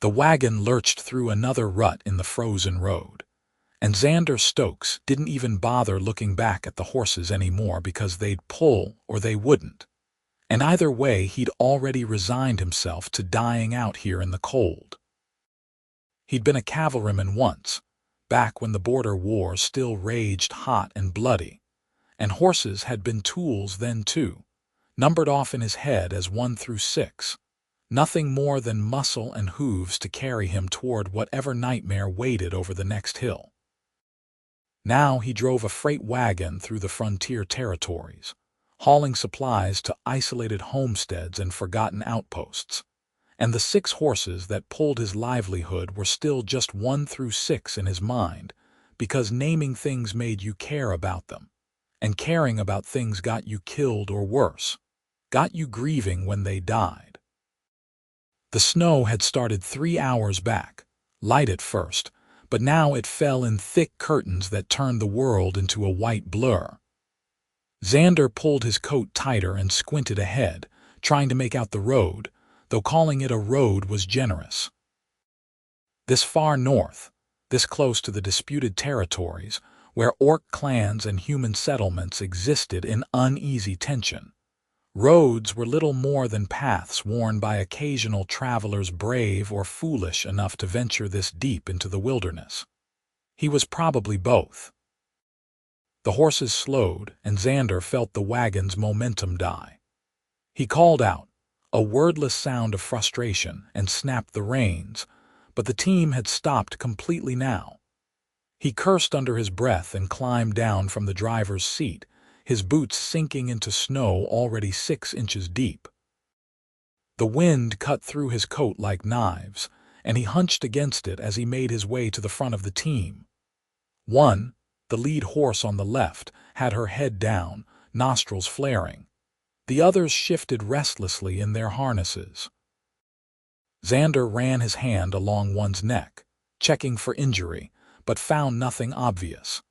The wagon lurched through another rut in the frozen road, and Xander Stokes didn't even bother looking back at the horses anymore because they'd pull or they wouldn't. And either way, he'd already resigned himself to dying out here in the cold. He'd been a cavalryman once, back when the border war still raged hot and bloody, and horses had been tools then too, numbered off in his head as 1 through 6. Nothing more than muscle and hooves to carry him toward whatever nightmare waited over the next hill. Now he drove a freight wagon through the frontier territories, hauling supplies to isolated homesteads and forgotten outposts, and the 6 horses that pulled his livelihood were still just 1 through 6 in his mind, because naming things made you care about them, and caring about things got you killed or worse, got you grieving when they died. The snow had started 3 hours back, light at first, but now it fell in thick curtains that turned the world into a white blur. Xander pulled his coat tighter and squinted ahead, trying to make out the road, though calling it a road was generous. This far north, this close to the disputed territories, where orc clans and human settlements existed in uneasy tension, roads were little more than paths worn by occasional travelers brave or foolish enough to venture this deep into the wilderness. He was probably both. The horses slowed, and Xander felt the wagon's momentum die. He called out, a wordless sound of frustration, and snapped the reins, but the team had stopped completely now. He cursed under his breath and climbed down from the driver's seat, his boots sinking into snow already 6 inches deep. The wind cut through his coat like knives, and he hunched against it as he made his way to the front of the team. One, the lead horse on the left, had her head down, nostrils flaring. The others shifted restlessly in their harnesses. Xander ran his hand along one's neck, checking for injury, but found nothing obvious.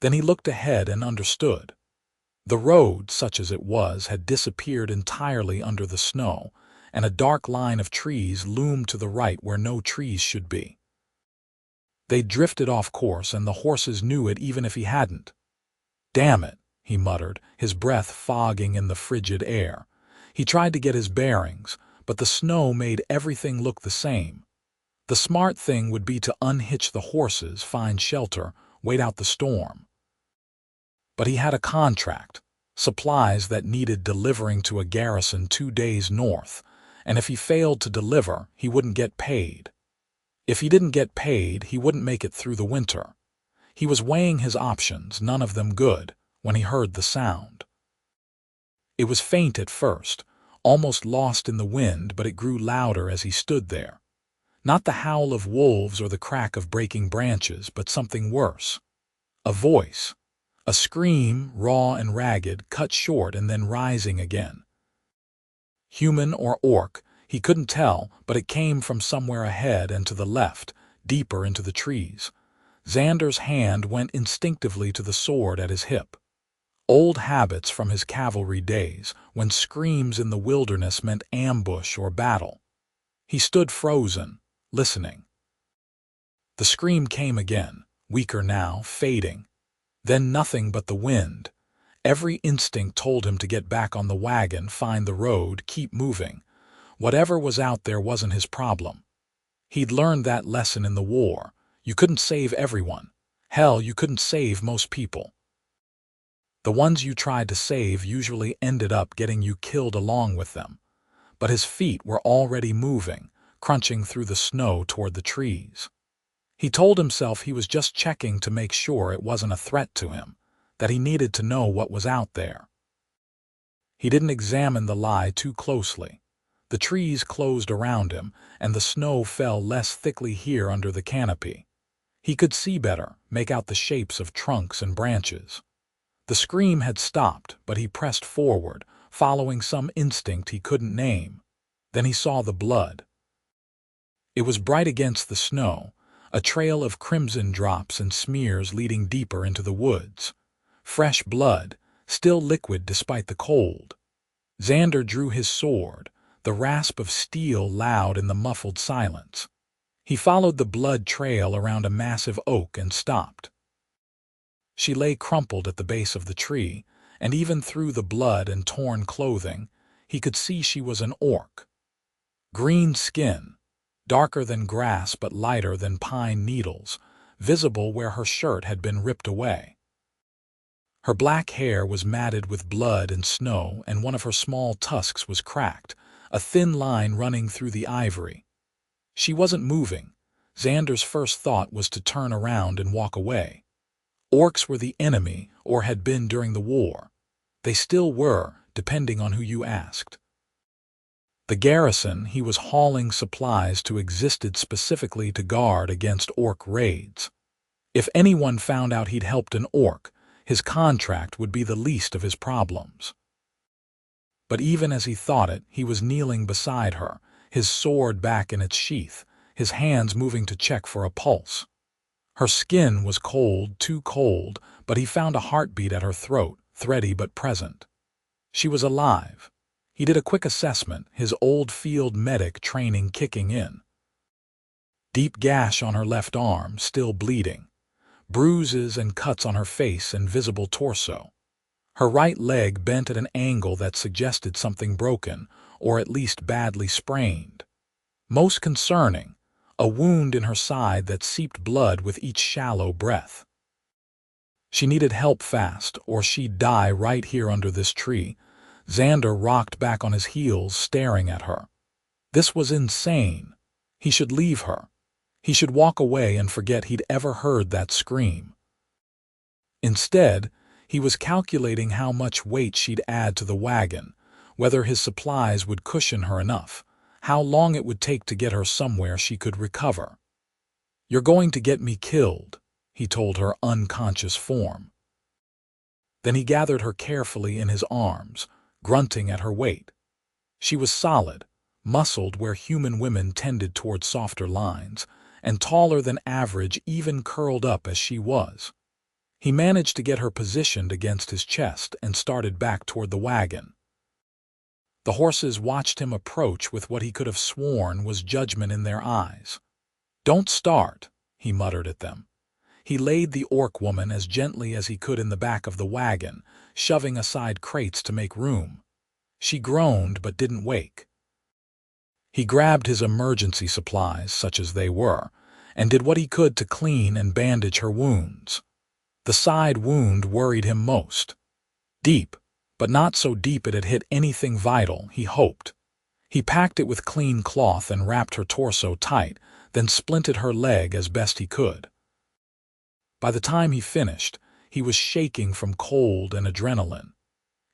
Then he looked ahead and understood. The road, such as it was, had disappeared entirely under the snow, and a dark line of trees loomed to the right where no trees should be. They'd drifted off course, and the horses knew it even if he hadn't. "Damn it," he muttered, his breath fogging in the frigid air. He tried to get his bearings, but the snow made everything look the same. The smart thing would be to unhitch the horses, find shelter, wait out the storm. But he had a contract, supplies that needed delivering to a garrison 2 days north, and if he failed to deliver, he wouldn't get paid. If he didn't get paid, he wouldn't make it through the winter. He was weighing his options, none of them good, when he heard the sound. It was faint at first, almost lost in the wind, but it grew louder as he stood there. Not the howl of wolves or the crack of breaking branches, but something worse. A voice. A scream, raw and ragged, cut short and then rising again. Human or orc, he couldn't tell, but it came from somewhere ahead and to the left, deeper into the trees. Xander's hand went instinctively to the sword at his hip. Old habits from his cavalry days, when screams in the wilderness meant ambush or battle. He stood frozen, listening. The scream came again, weaker now, fading. Then nothing but the wind. Every instinct told him to get back on the wagon, find the road, keep moving. Whatever was out there wasn't his problem. He'd learned that lesson in the war. You couldn't save everyone. Hell, you couldn't save most people. The ones you tried to save usually ended up getting you killed along with them. But his feet were already moving, crunching through the snow toward the trees. He told himself he was just checking to make sure it wasn't a threat to him, that he needed to know what was out there. He didn't examine the lie too closely. The trees closed around him, and the snow fell less thickly here under the canopy. He could see better, make out the shapes of trunks and branches. The scream had stopped, but he pressed forward, following some instinct he couldn't name. Then he saw the blood. It was bright against the snow, a trail of crimson drops and smears leading deeper into the woods. Fresh blood, still liquid despite the cold. Xander drew his sword, the rasp of steel loud in the muffled silence. He followed the blood trail around a massive oak and stopped. She lay crumpled at the base of the tree, and even through the blood and torn clothing, he could see she was an orc. Green skin, darker than grass but lighter than pine needles, visible where her shirt had been ripped away. Her black hair was matted with blood and snow, and one of her small tusks was cracked, a thin line running through the ivory. She wasn't moving. Xander's first thought was to turn around and walk away. Orcs were the enemy, or had been during the war. They still were, depending on who you asked. The garrison he was hauling supplies to existed specifically to guard against orc raids. If anyone found out he'd helped an orc, his contract would be the least of his problems. But even as he thought it, he was kneeling beside her, his sword back in its sheath, his hands moving to check for a pulse. Her skin was cold, too cold, but he found a heartbeat at her throat, thready but present. She was alive. He did a quick assessment, his old field medic training kicking in. Deep gash on her left arm, still bleeding. Bruises and cuts on her face and visible torso. Her right leg bent at an angle that suggested something broken, or at least badly sprained. Most concerning, a wound in her side that seeped blood with each shallow breath. She needed help fast, or she'd die right here under this tree. Xander rocked back on his heels, staring at her. This was insane. He should leave her. He should walk away and forget he'd ever heard that scream. Instead, he was calculating how much weight she'd add to the wagon, whether his supplies would cushion her enough, how long it would take to get her somewhere she could recover. "You're going to get me killed," he told her unconscious form. Then he gathered her carefully in his arms, grunting at her weight. She was solid, muscled where human women tended toward softer lines, and taller than average even curled up as she was. He managed to get her positioned against his chest and started back toward the wagon. The horses watched him approach with what he could have sworn was judgment in their eyes. "Don't start," he muttered at them. He laid the orc woman as gently as he could in the back of the wagon, shoving aside crates to make room. She groaned but didn't wake. He grabbed his emergency supplies, such as they were, and did what he could to clean and bandage her wounds. The side wound worried him most. Deep, but not so deep it had hit anything vital, he hoped. He packed it with clean cloth and wrapped her torso tight, then splinted her leg as best he could. By the time he finished, he was shaking from cold and adrenaline.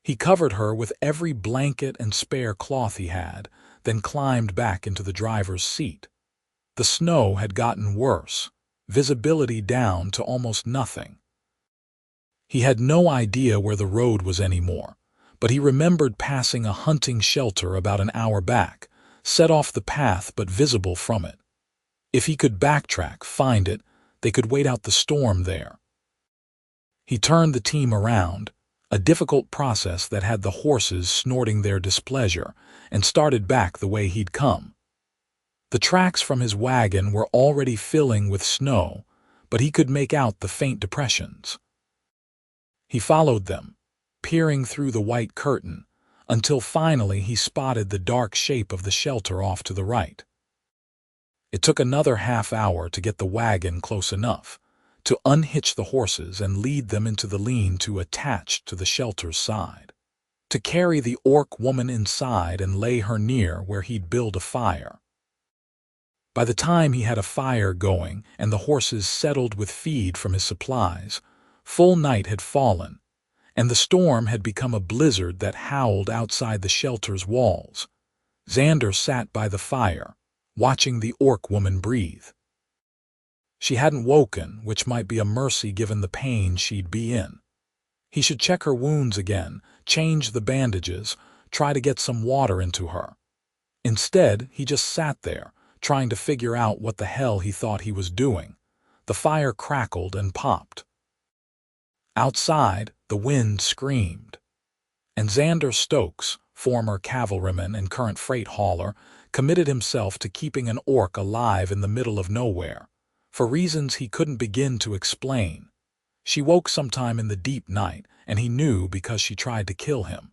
He covered her with every blanket and spare cloth he had, then climbed back into the driver's seat. The snow had gotten worse, visibility down to almost nothing. He had no idea where the road was anymore, but he remembered passing a hunting shelter about an hour back, set off the path but visible from it. If he could backtrack, find it, they could wait out the storm there. He turned the team around, a difficult process that had the horses snorting their displeasure, and started back the way he'd come. The tracks from his wagon were already filling with snow, but he could make out the faint depressions. He followed them, peering through the white curtain, until finally he spotted the dark shape of the shelter off to the right. It took another half-hour to get the wagon close enough, to unhitch the horses and lead them into the lean-to attached to the shelter's side, to carry the orc woman inside and lay her near where he'd build a fire. By the time he had a fire going and the horses settled with feed from his supplies, full night had fallen, and the storm had become a blizzard that howled outside the shelter's walls. Xander sat by the fire, watching the orc woman breathe. She hadn't woken, which might be a mercy given the pain she'd be in. He should check her wounds again, change the bandages, try to get some water into her. Instead, he just sat there, trying to figure out what the hell he thought he was doing. The fire crackled and popped. Outside, the wind screamed. And Xander Stokes, former cavalryman and current freight hauler, committed himself to keeping an orc alive in the middle of nowhere, for reasons he couldn't begin to explain. She woke sometime in the deep night, and he knew because she tried to kill him.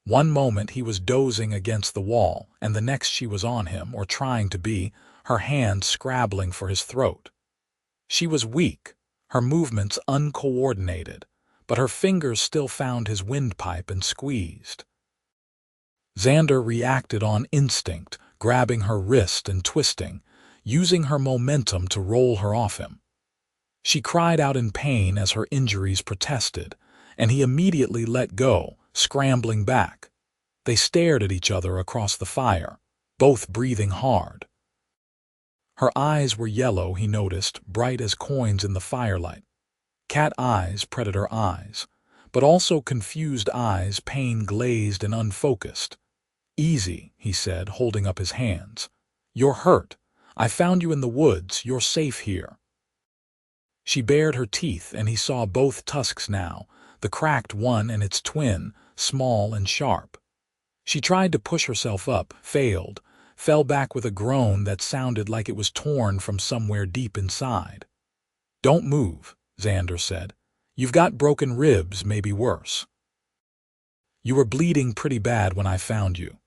One moment he was dozing against the wall, and the next she was on him, or trying to be, her hand scrabbling for his throat. She was weak, her movements uncoordinated, but her fingers still found his windpipe and squeezed. Xander reacted on instinct, grabbing her wrist and twisting, using her momentum to roll her off him. She cried out in pain as her injuries protested, and he immediately let go, scrambling back. They stared at each other across the fire, both breathing hard. Her eyes were yellow, he noticed, bright as coins in the firelight. Cat eyes, predator eyes, but also confused eyes, pain-glazed and unfocused. "Easy," he said, holding up his hands. "You're hurt. I found you in the woods. You're safe here." She bared her teeth, and he saw both tusks now, the cracked one and its twin, small and sharp. She tried to push herself up, failed, fell back with a groan that sounded like it was torn from somewhere deep inside. "Don't move," Xander said. "You've got broken ribs, maybe worse. You were bleeding pretty bad when I found you."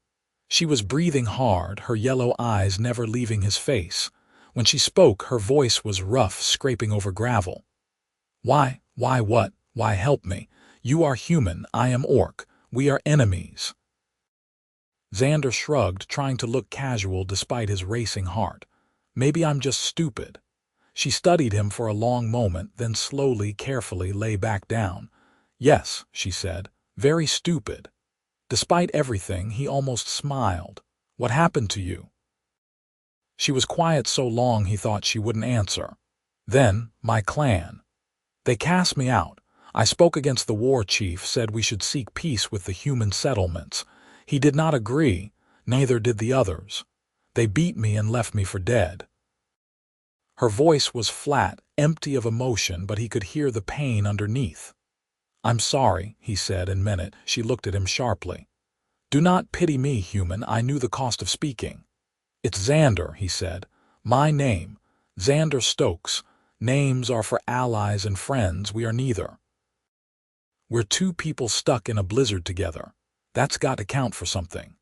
She was breathing hard, her yellow eyes never leaving his face. When she spoke, her voice was rough, scraping over gravel. Why what? Why help me? You are human, I am orc. We are enemies." Xander shrugged, trying to look casual despite his racing heart. "Maybe I'm just stupid." She studied him for a long moment, then slowly, carefully lay back down. "Yes," she said, "very stupid." Despite everything, he almost smiled. "What happened to you?" She was quiet so long he thought she wouldn't answer. "Then, my clan. They cast me out. I spoke against the war chief, said we should seek peace with the human settlements. He did not agree, neither did the others. They beat me and left me for dead." Her voice was flat, empty of emotion, but he could hear the pain underneath. "I'm sorry," he said and meant it. She looked at him sharply. "Do not pity me, human. I knew the cost of speaking." "It's Xander," he said. "My name. Xander Stokes. Names are for allies and friends. We are neither. We're two people stuck in a blizzard together. That's got to count for something."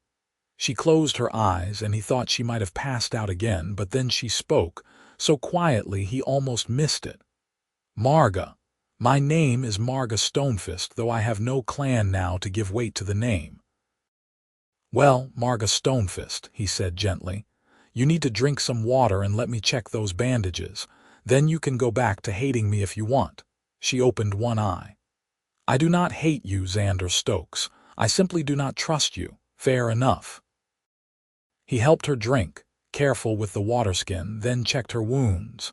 She closed her eyes, and he thought she might have passed out again, but then she spoke, so quietly he almost missed it. "Marga. My name is Marga Stonefist, though I have no clan now to give weight to the name." "Well, Marga Stonefist," he said gently, "you need to drink some water and let me check those bandages. Then you can go back to hating me if you want." She opened one eye. "I do not hate you, Xander Stokes. I simply do not trust you. Fair enough." He helped her drink, careful with the waterskin, then checked her wounds.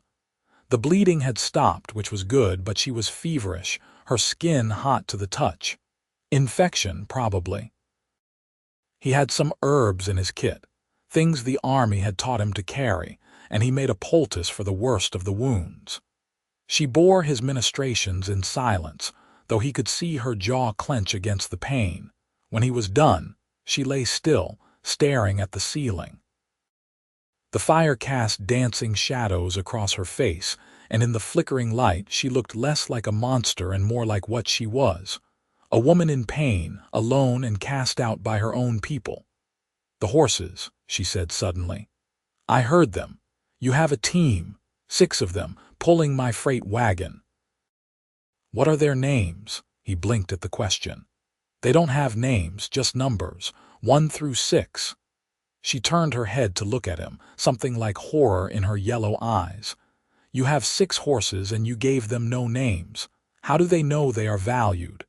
The bleeding had stopped, which was good, but she was feverish, her skin hot to the touch. Infection, probably. He had some herbs in his kit, things the army had taught him to carry, and he made a poultice for the worst of the wounds. She bore his ministrations in silence, though he could see her jaw clench against the pain. When he was done, she lay still, staring at the ceiling. The fire cast dancing shadows across her face, and in the flickering light she looked less like a monster and more like what she was, a woman in pain, alone and cast out by her own people. "The horses," she said suddenly. "I heard them. You have a team, 6 of them, pulling my freight wagon." "What are their names?" He blinked at the question. "They don't have names, just numbers, 1 through 6. She turned her head to look at him, something like horror in her yellow eyes. "You have 6 horses and you gave them no names. How do they know they are valued?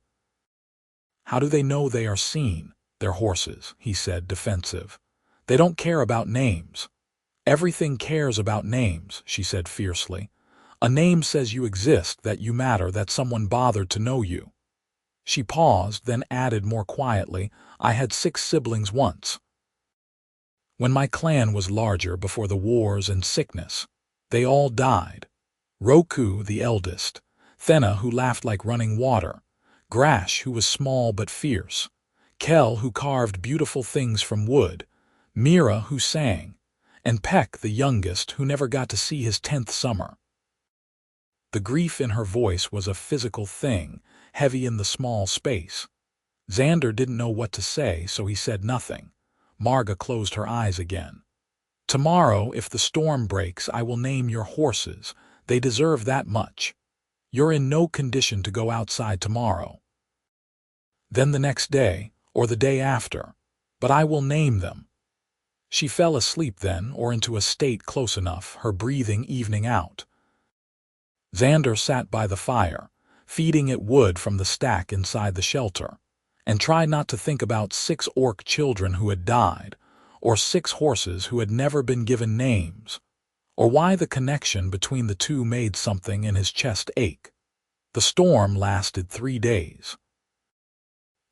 How do they know they are seen? They're horses," he said, defensive. "They don't care about names." "Everything cares about names," she said fiercely. "A name says you exist, that you matter, that someone bothered to know you." She paused, then added more quietly, "I had 6 siblings once. When my clan was larger, before the wars and sickness. They all died. Roku, the eldest. Thenna, who laughed like running water. Grash, who was small but fierce. Kel, who carved beautiful things from wood. Mira, who sang, and Peck, the youngest, who never got to see his 10th summer. The grief in her voice was a physical thing, heavy in the small space. Xander didn't know what to say, so he said nothing. Marga closed her eyes again. Tomorrow, if the storm breaks, I will name your horses. They deserve that much. You're in no condition to go outside tomorrow. Then the next day, or the day after. But I will name them. She fell asleep then, or into a state close enough, her breathing evening out. Xander sat by the fire, feeding it wood from the stack inside the shelter, and tried not to think about 6 orc children who had died, or 6 horses who had never been given names, or why the connection between the two made something in his chest ache. The storm lasted 3 days.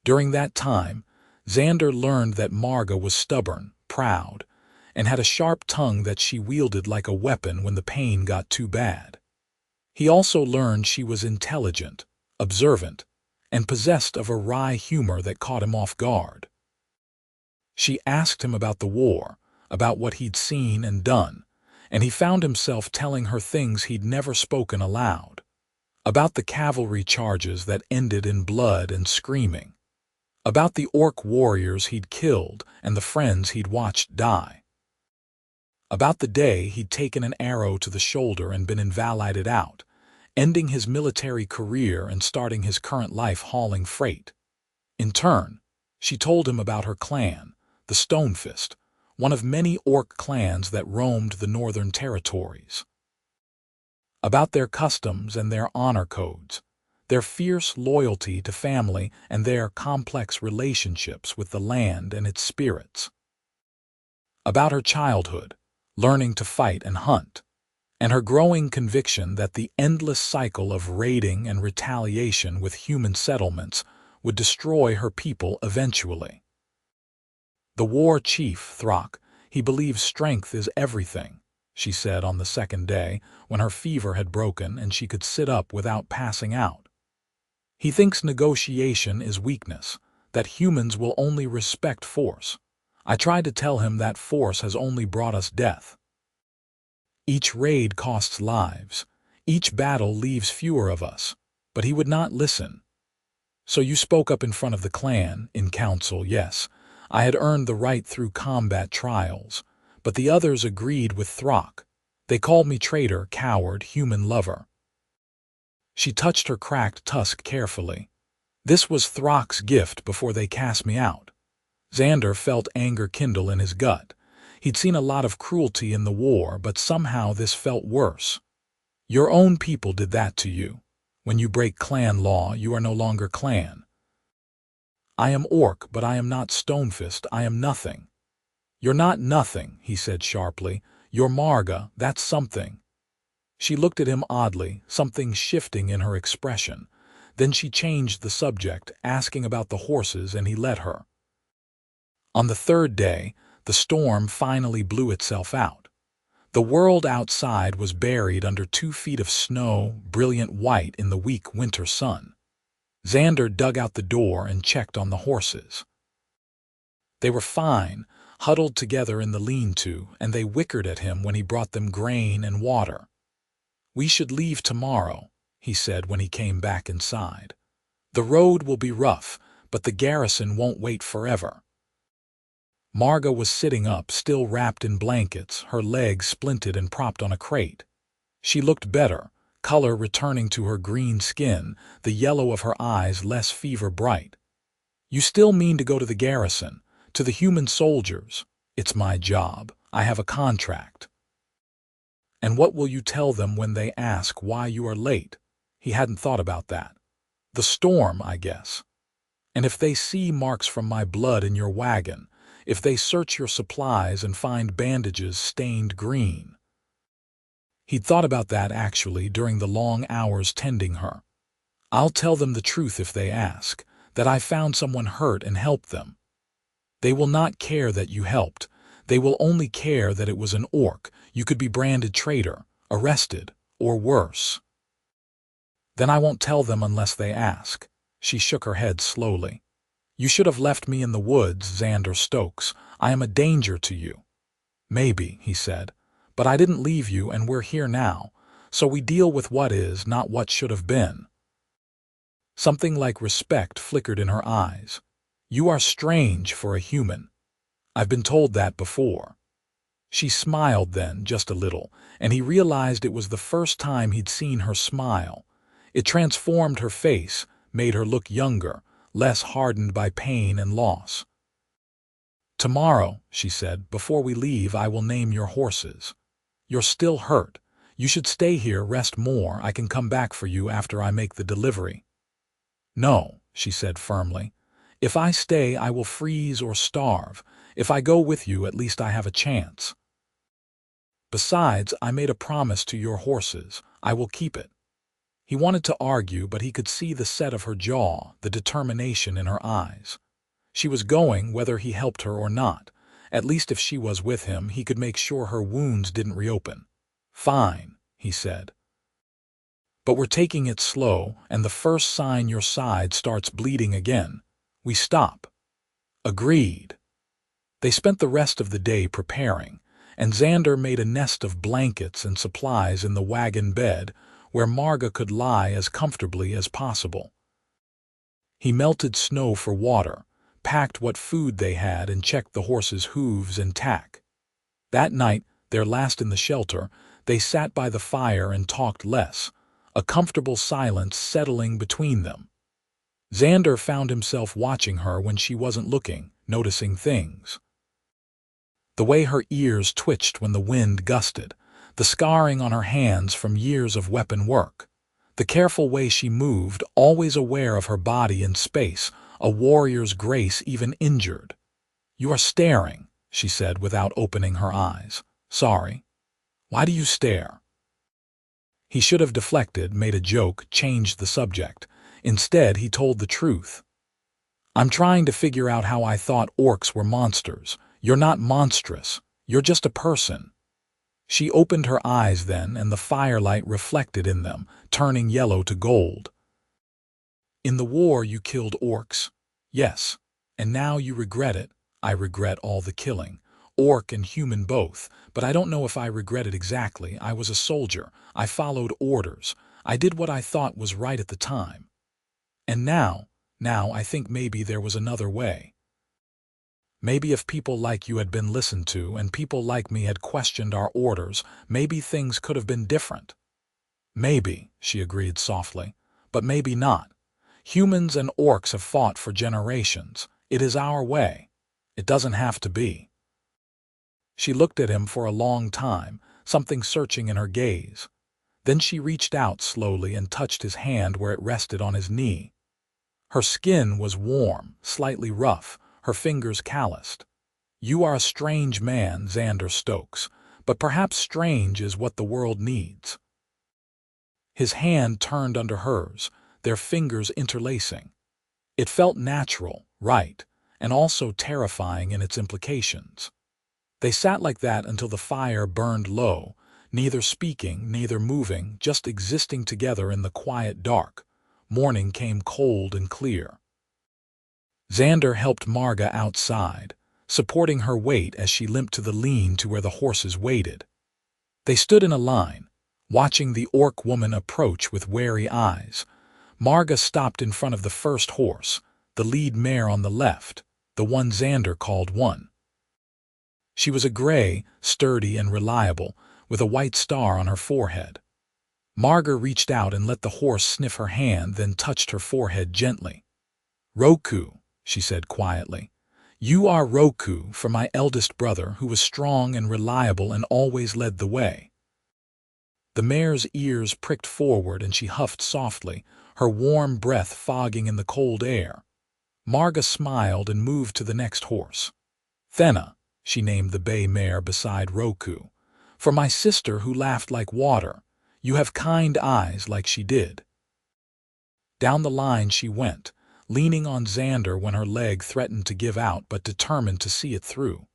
During that time, Xander learned that Marga was stubborn, proud, and had a sharp tongue that she wielded like a weapon when the pain got too bad. He also learned she was intelligent, observant, and possessed of a wry humor that caught him off guard. She asked him about the war, about what he'd seen and done, and he found himself telling her things he'd never spoken aloud, about the cavalry charges that ended in blood and screaming, about the orc warriors he'd killed and the friends he'd watched die, about the day he'd taken an arrow to the shoulder and been invalided out, ending his military career and starting his current life hauling freight. In turn, she told him about her clan, the Stonefist, one of many orc clans that roamed the northern territories. About their customs and their honor codes, their fierce loyalty to family and their complex relationships with the land and its spirits. About her childhood, learning to fight and hunt, and her growing conviction that the endless cycle of raiding and retaliation with human settlements would destroy her people eventually. The war chief, Throck, he believes strength is everything, she said on the second day, when her fever had broken and she could sit up without passing out. He thinks negotiation is weakness, that humans will only respect force. I tried to tell him that force has only brought us death. Each raid costs lives, each battle leaves fewer of us, but he would not listen. So you spoke up in front of the clan, in council, yes. I had earned the right through combat trials, but the others agreed with Throck. They called me traitor, coward, human lover. She touched her cracked tusk carefully. This was Throck's gift before they cast me out. Xander felt anger kindle in his gut. He'd seen a lot of cruelty in the war, but somehow this felt worse. Your own people did that to you. When you break clan law, you are no longer clan. I am orc, but I am not Stonefist. I am nothing. You're not nothing, he said sharply. You're Marga, that's something. She looked at him oddly, something shifting in her expression. Then she changed the subject, asking about the horses, and he let her. On the 3rd day, the storm finally blew itself out. The world outside was buried under 2 feet of snow, brilliant white in the weak winter sun. Xander dug out the door and checked on the horses. They were fine, huddled together in the lean-to, and they whickered at him when he brought them grain and water. We should leave tomorrow, he said when he came back inside. The road will be rough, but the garrison won't wait forever. Marga was sitting up, still wrapped in blankets, her legs splinted and propped on a crate. She looked better, color returning to her green skin, the yellow of her eyes less fever-bright. You still mean to go to the garrison, to the human soldiers? It's my job. I have a contract. And what will you tell them when they ask why you are late? He hadn't thought about that. The storm, I guess. And if they see marks from my blood in your wagon, if they search your supplies and find bandages stained green. He'd thought about that, actually, during the long hours tending her. I'll tell them the truth if they ask, that I found someone hurt and helped them. They will not care that you helped. They will only care that it was an orc. You could be branded traitor, arrested, or worse. Then I won't tell them unless they ask. She shook her head slowly. You should have left me in the woods, Xander Stokes. I am a danger to you. Maybe, he said, but I didn't leave you and we're here now, so we deal with what is, not what should have been. Something like respect flickered in her eyes. You are strange for a human. I've been told that before. She smiled then, just a little, and he realized it was the first time he'd seen her smile. It transformed her face, made her look younger, less hardened by pain and loss. Tomorrow, she said, before we leave, I will name your horses. You're still hurt. You should stay here, rest more. I can come back for you after I make the delivery. No, she said firmly. If I stay, I will freeze or starve. If I go with you, at least I have a chance. Besides, I made a promise to your horses. I will keep it. He wanted to argue, but he could see the set of her jaw, the determination in her eyes. She was going whether he helped her or not. At least if she was with him, he could make sure her wounds didn't reopen. Fine, he said. But we're taking it slow, and the first sign your side starts bleeding again, we stop. Agreed. They spent the rest of the day preparing, and Xander made a nest of blankets and supplies in the wagon bed where Marga could lie as comfortably as possible. He melted snow for water, packed what food they had, and checked the horses' hooves and tack. That night, their last in the shelter, they sat by the fire and talked less, a comfortable silence settling between them. Xander found himself watching her when she wasn't looking, noticing things. The way her ears twitched when the wind gusted, the scarring on her hands from years of weapon work, the careful way she moved, always aware of her body and space, a warrior's grace even injured. You are staring, she said without opening her eyes. Sorry. Why do you stare? He should have deflected, made a joke, changed the subject. Instead, he told the truth. I'm trying to figure out how I thought orcs were monsters. You're not monstrous. You're just a person. She opened her eyes then, and the firelight reflected in them, turning yellow to gold. In the war you killed orcs. Yes. And now you regret it. I regret all the killing. Orc and human both. But I don't know if I regret it exactly. I was a soldier. I followed orders. I did what I thought was right at the time. And now I think maybe there was another way. Maybe if people like you had been listened to and people like me had questioned our orders, maybe things could have been different. Maybe, she agreed softly, but maybe not. Humans and orcs have fought for generations. It is our way. It doesn't have to be. She looked at him for a long time, something searching in her gaze. Then she reached out slowly and touched his hand where it rested on his knee. Her skin was warm, slightly rough, her fingers calloused. You are a strange man, Xander Stokes, but perhaps strange is what the world needs. His hand turned under hers, their fingers interlacing. It felt natural, right, and also terrifying in its implications. They sat like that until the fire burned low, neither speaking, neither moving, just existing together in the quiet dark. Morning came cold and clear. Xander helped Marga outside, supporting her weight as she limped to the lean to where the horses waited. They stood in a line, watching the orc woman approach with wary eyes. Marga stopped in front of the first horse, the lead mare on the left, the one Xander called One. She was a gray, sturdy and reliable, with a white star on her forehead. Marga reached out and let the horse sniff her hand, then touched her forehead gently. Roku, she said quietly. You are Roku for my eldest brother, who was strong and reliable and always led the way. The mare's ears pricked forward and she huffed softly, her warm breath fogging in the cold air. Marga smiled and moved to the next horse. Thena, she named the bay mare beside Roku. For my sister who laughed like water. You have kind eyes like she did. Down the line she went, leaning on Xander when her leg threatened to give out but determined to see it through.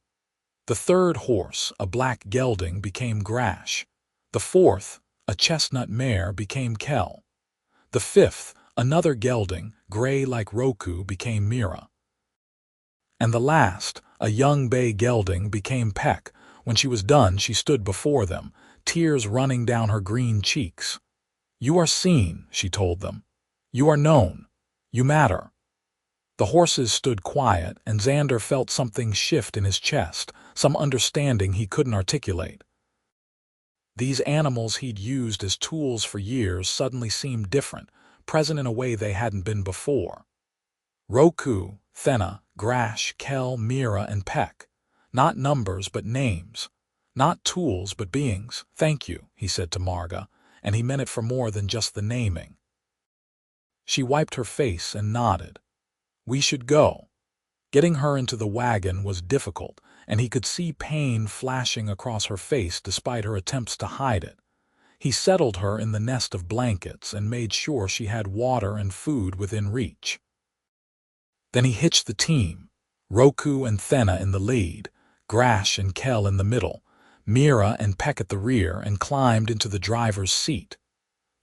The third horse, a black gelding, became Grash. The fourth, a chestnut mare, became Kel. The fifth, another gelding, gray like Roku, became Mira. And the last, a young bay gelding, became Peck. When she was done, she stood before them, tears running down her green cheeks. "You are seen," she told them. "You are known. You matter." The horses stood quiet, and Xander felt something shift in his chest, some understanding he couldn't articulate. These animals he'd used as tools for years suddenly seemed different, present in a way they hadn't been before. Roku, Thenna, Grash, Kel, Mira, and Peck. Not numbers, but names. Not tools, but beings. "Thank you," he said to Marga, and he meant it for more than just the naming. She wiped her face and nodded. We should go. Getting her into the wagon was difficult, and he could see pain flashing across her face despite her attempts to hide it. He settled her in the nest of blankets and made sure she had water and food within reach. Then he hitched the team, Roku and Thenna in the lead, Grash and Kel in the middle, Mira and Peck at the rear, and climbed into the driver's seat.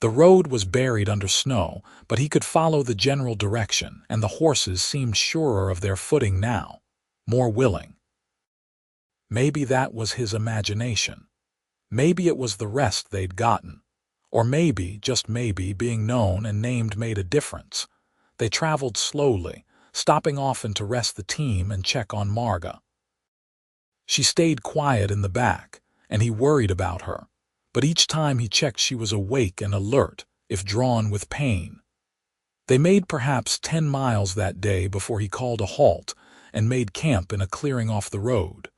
The road was buried under snow, but he could follow the general direction, and the horses seemed surer of their footing now, more willing. Maybe that was his imagination. Maybe it was the rest they'd gotten. Or maybe, just maybe, being known and named made a difference. They traveled slowly, stopping often to rest the team and check on Marga. She stayed quiet in the back, and he worried about her. But each time he checked she was awake and alert, if drawn with pain. They made perhaps 10 miles that day before he called a halt and made camp in a clearing off the road.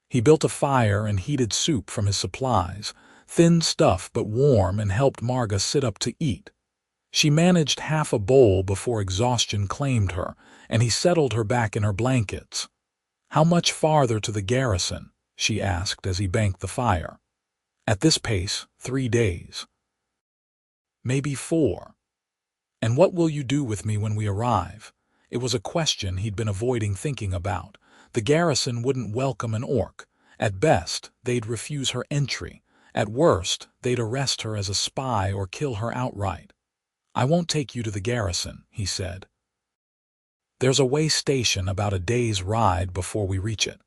He built a fire and heated soup from his supplies, thin stuff but warm, and helped Marga sit up to eat. She managed half a bowl before exhaustion claimed her, and he settled her back in her blankets. "How much farther to the garrison?" she asked as he banked the fire. "At this pace, 3 days. Maybe 4. "And what will you do with me when we arrive?" It was a question he'd been avoiding thinking about. The garrison wouldn't welcome an orc. At best, they'd refuse her entry. At worst, they'd arrest her as a spy or kill her outright. "I won't take you to the garrison," he said. "There's a way station about a day's ride before we reach it.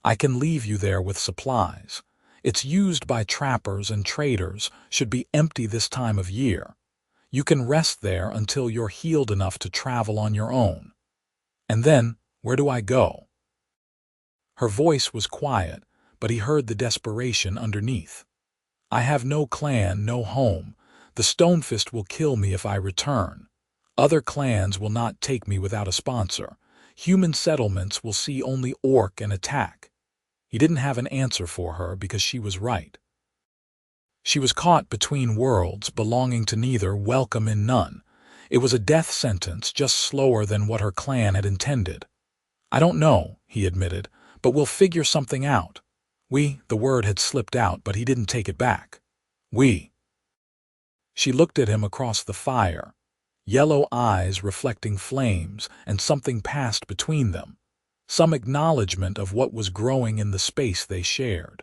I can leave you there with supplies. It's used by trappers and traders, should be empty this time of year. You can rest there until you're healed enough to travel on your own." "And then, where do I go?" Her voice was quiet, but he heard the desperation underneath. "I have no clan, no home. The Stonefist will kill me if I return. Other clans will not take me without a sponsor. Human settlements will see only orc and attack." He didn't have an answer for her because she was right. She was caught between worlds, belonging to neither, welcome in none. It was a death sentence, just slower than what her clan had intended. "I don't know," he admitted, "but we'll figure something out." The word had slipped out, but he didn't take it back. "We." She looked at him across the fire, yellow eyes reflecting flames, and something passed between them. Some acknowledgement of what was growing in the space they shared.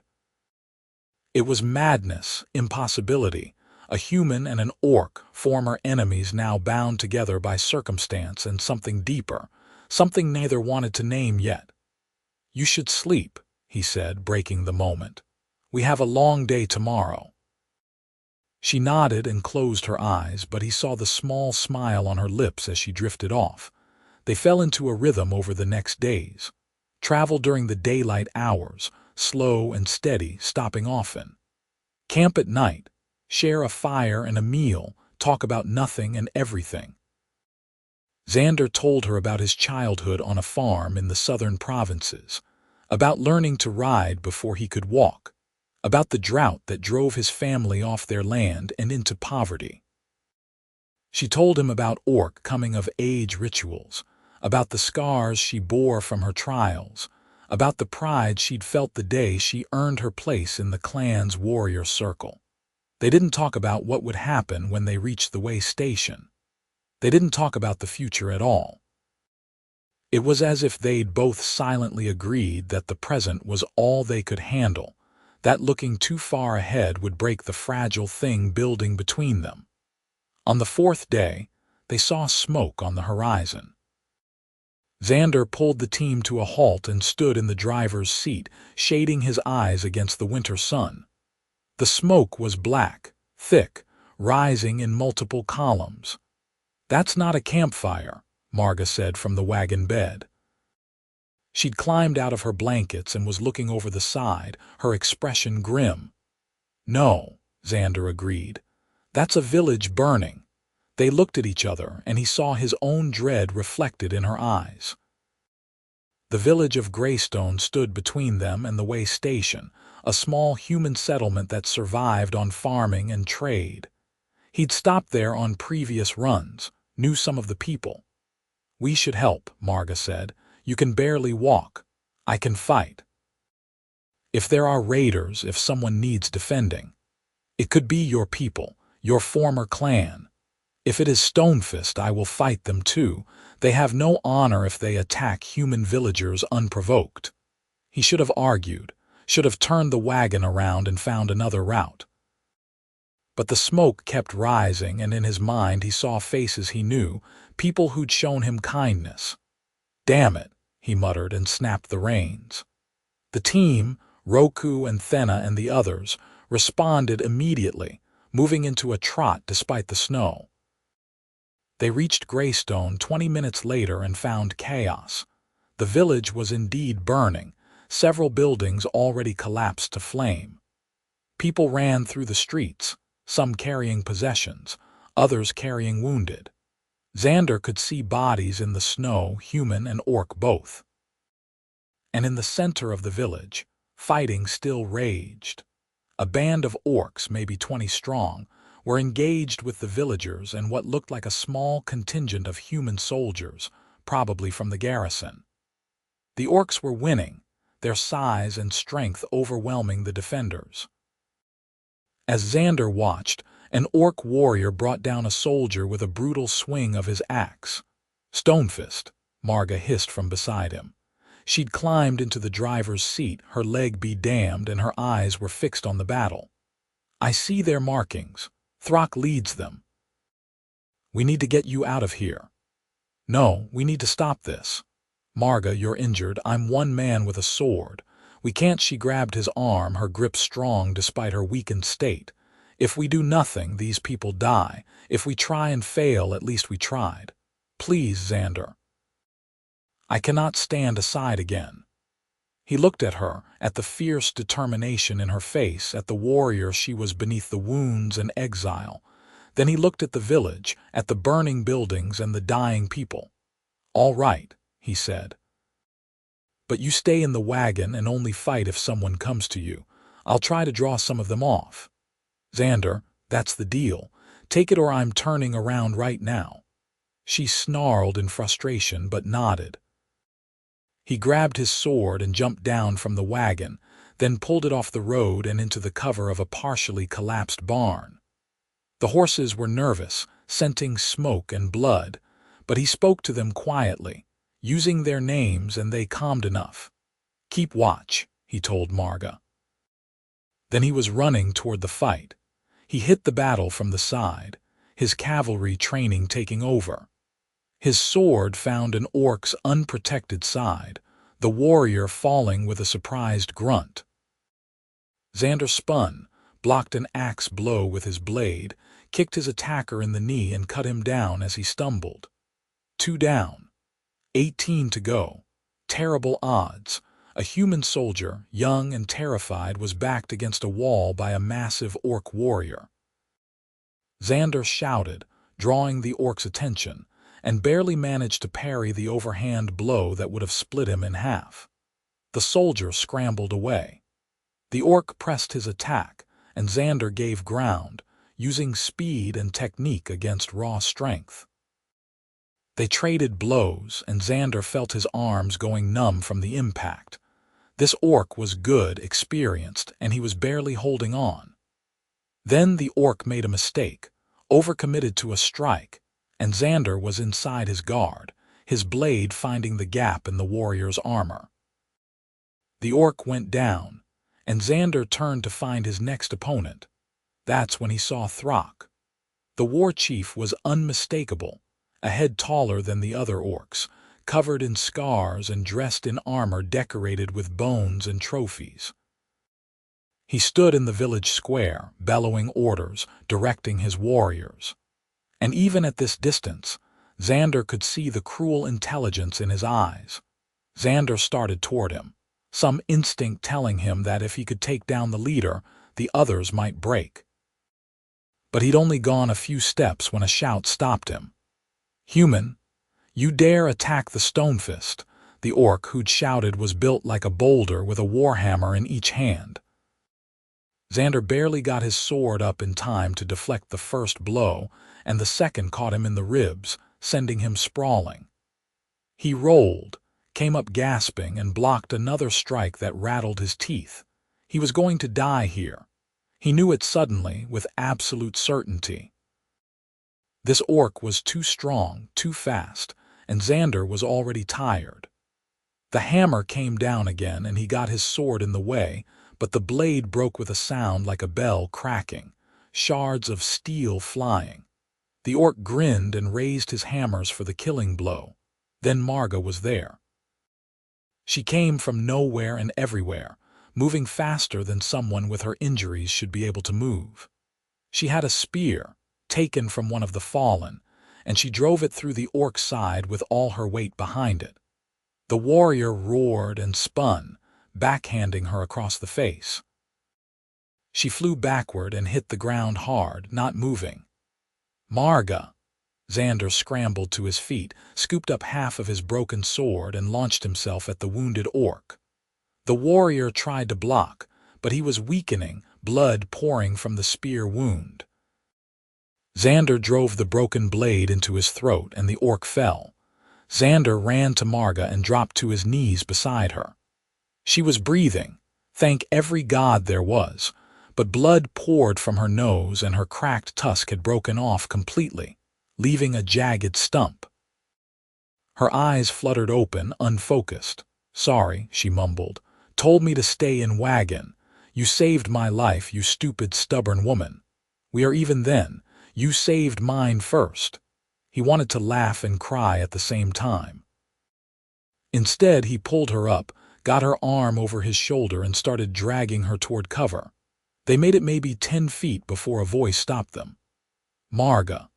It was madness, impossibility. A human and an orc, former enemies now bound together by circumstance and something deeper, something neither wanted to name yet. "You should sleep," he said, breaking the moment. "We have a long day tomorrow." She nodded and closed her eyes, but he saw the small smile on her lips as she drifted off. They fell into a rhythm over the next days. Travel during the daylight hours, slow and steady, stopping often. Camp at night, share a fire and a meal, talk about nothing and everything. Xander told her about his childhood on a farm in the southern provinces, about learning to ride before he could walk, about the drought that drove his family off their land and into poverty. She told him about orc coming-of-age rituals, about the scars she bore from her trials, about the pride she'd felt the day she earned her place in the clan's warrior circle. They didn't talk about what would happen when they reached the way station. They didn't talk about the future at all. It was as if they'd both silently agreed that the present was all they could handle, that looking too far ahead would break the fragile thing building between them. On the 4th day, they saw smoke on the horizon. Xander pulled the team to a halt and stood in the driver's seat, shading his eyes against the winter sun. The smoke was black, thick, rising in multiple columns. "That's not a campfire," Marga said from the wagon bed. She'd climbed out of her blankets and was looking over the side, her expression grim. "No," Xander agreed. "That's a village burning." They looked at each other, and he saw his own dread reflected in her eyes. The village of Greystone stood between them and the way station, a small human settlement that survived on farming and trade. He'd stopped there on previous runs, knew some of the people. "We should help," Marga said. "You can barely walk. I can fight. If there are raiders, if someone needs defending. It could be your people, your former clan. If it is Stonefist, I will fight them too. They have no honor if they attack human villagers unprovoked." He should have argued, should have turned the wagon around and found another route. But the smoke kept rising, and in his mind he saw faces he knew, people who'd shown him kindness. "Damn it," he muttered and snapped the reins. The team, Roku and Thenna and the others, responded immediately, moving into a trot despite the snow. They reached Greystone 20 minutes later and found chaos. The village was indeed burning, several buildings already collapsed to flame. People ran through the streets, some carrying possessions, others carrying wounded. Xander could see bodies in the snow, human and orc both. And in the center of the village, fighting still raged. A band of orcs, maybe 20 strong, were engaged with the villagers and what looked like a small contingent of human soldiers, probably from the garrison. The orcs were winning, their size and strength overwhelming the defenders. As Xander watched, an orc warrior brought down a soldier with a brutal swing of his axe. "Stonefist," Marga hissed from beside him. She'd climbed into the driver's seat, her leg be damned, and her eyes were fixed on the battle. "I see their markings. Throck leads them. We need to get you out of here." "No, we need to stop this." "Marga, you're injured. I'm one man with a sword. We can't." She grabbed his arm, her grip strong despite her weakened state. "If we do nothing, these people die. If we try and fail, at least we tried. Please, Xander. I cannot stand aside again." He looked at her, at the fierce determination in her face, at the warrior she was beneath the wounds and exile. Then he looked at the village, at the burning buildings and the dying people. "All right," he said. "But you stay in the wagon and only fight if someone comes to you. I'll try to draw some of them off." "Xander, that's the deal. Take it or I'm turning around right now." She snarled in frustration but nodded. He grabbed his sword and jumped down from the wagon, then pulled it off the road and into the cover of a partially collapsed barn. The horses were nervous, scenting smoke and blood, but he spoke to them quietly, using their names, and they calmed enough. "Keep watch," he told Marga. Then he was running toward the fight. He hit the battle from the side, his cavalry training taking over. His sword found an orc's unprotected side, the warrior falling with a surprised grunt. Xander spun, blocked an axe blow with his blade, kicked his attacker in the knee and cut him down as he stumbled. 2 down. 18 to go. Terrible odds. A human soldier, young and terrified, was backed against a wall by a massive orc warrior. Xander shouted, drawing the orc's attention, and barely managed to parry the overhand blow that would have split him in half. The soldier scrambled away. The orc pressed his attack, and Xander gave ground, using speed and technique against raw strength. They traded blows, and Xander felt his arms going numb from the impact. This orc was good, experienced, and he was barely holding on. Then the orc made a mistake, overcommitted to a strike, and Xander was inside his guard, his blade finding the gap in the warrior's armor. The orc went down, and Xander turned to find his next opponent. That's when he saw Throck. The war chief was unmistakable, a head taller than the other orcs, covered in scars and dressed in armor decorated with bones and trophies. He stood in the village square, bellowing orders, directing his warriors. And even at this distance, Xander could see the cruel intelligence in his eyes. Xander started toward him, some instinct telling him that if he could take down the leader, the others might break. But he'd only gone a few steps when a shout stopped him. "Human, you dare attack the Stonefist?" The orc who'd shouted was built like a boulder with a warhammer in each hand. Xander barely got his sword up in time to deflect the first blow, and the second caught him in the ribs, sending him sprawling. He rolled, came up gasping, and blocked another strike that rattled his teeth. He was going to die here. He knew it suddenly, with absolute certainty. This orc was too strong, too fast, and Xander was already tired. The hammer came down again, and he got his sword in the way, but the blade broke with a sound like a bell cracking, shards of steel flying. The orc grinned and raised his hammers for the killing blow. Then Marga was there. She came from nowhere and everywhere, moving faster than someone with her injuries should be able to move. She had a spear, taken from one of the fallen, and she drove it through the orc's side with all her weight behind it. The warrior roared and spun, backhanding her across the face. She flew backward and hit the ground hard, not moving. "Marga!" Xander scrambled to his feet, scooped up half of his broken sword, and launched himself at the wounded orc. The warrior tried to block, but he was weakening, blood pouring from the spear wound. Xander drove the broken blade into his throat, and the orc fell. Xander ran to Marga and dropped to his knees beside her. She was breathing, thank every god there was, but blood poured from her nose and her cracked tusk had broken off completely, leaving a jagged stump. Her eyes fluttered open, unfocused. "Sorry," she mumbled. "Told me to stay in wagon. You saved my life, you stupid, stubborn woman. We are even then. You saved mine first." He wanted to laugh and cry at the same time. Instead, he pulled her up, got her arm over his shoulder, and started dragging her toward cover. They made it maybe 10 feet before a voice stopped them. "Marga."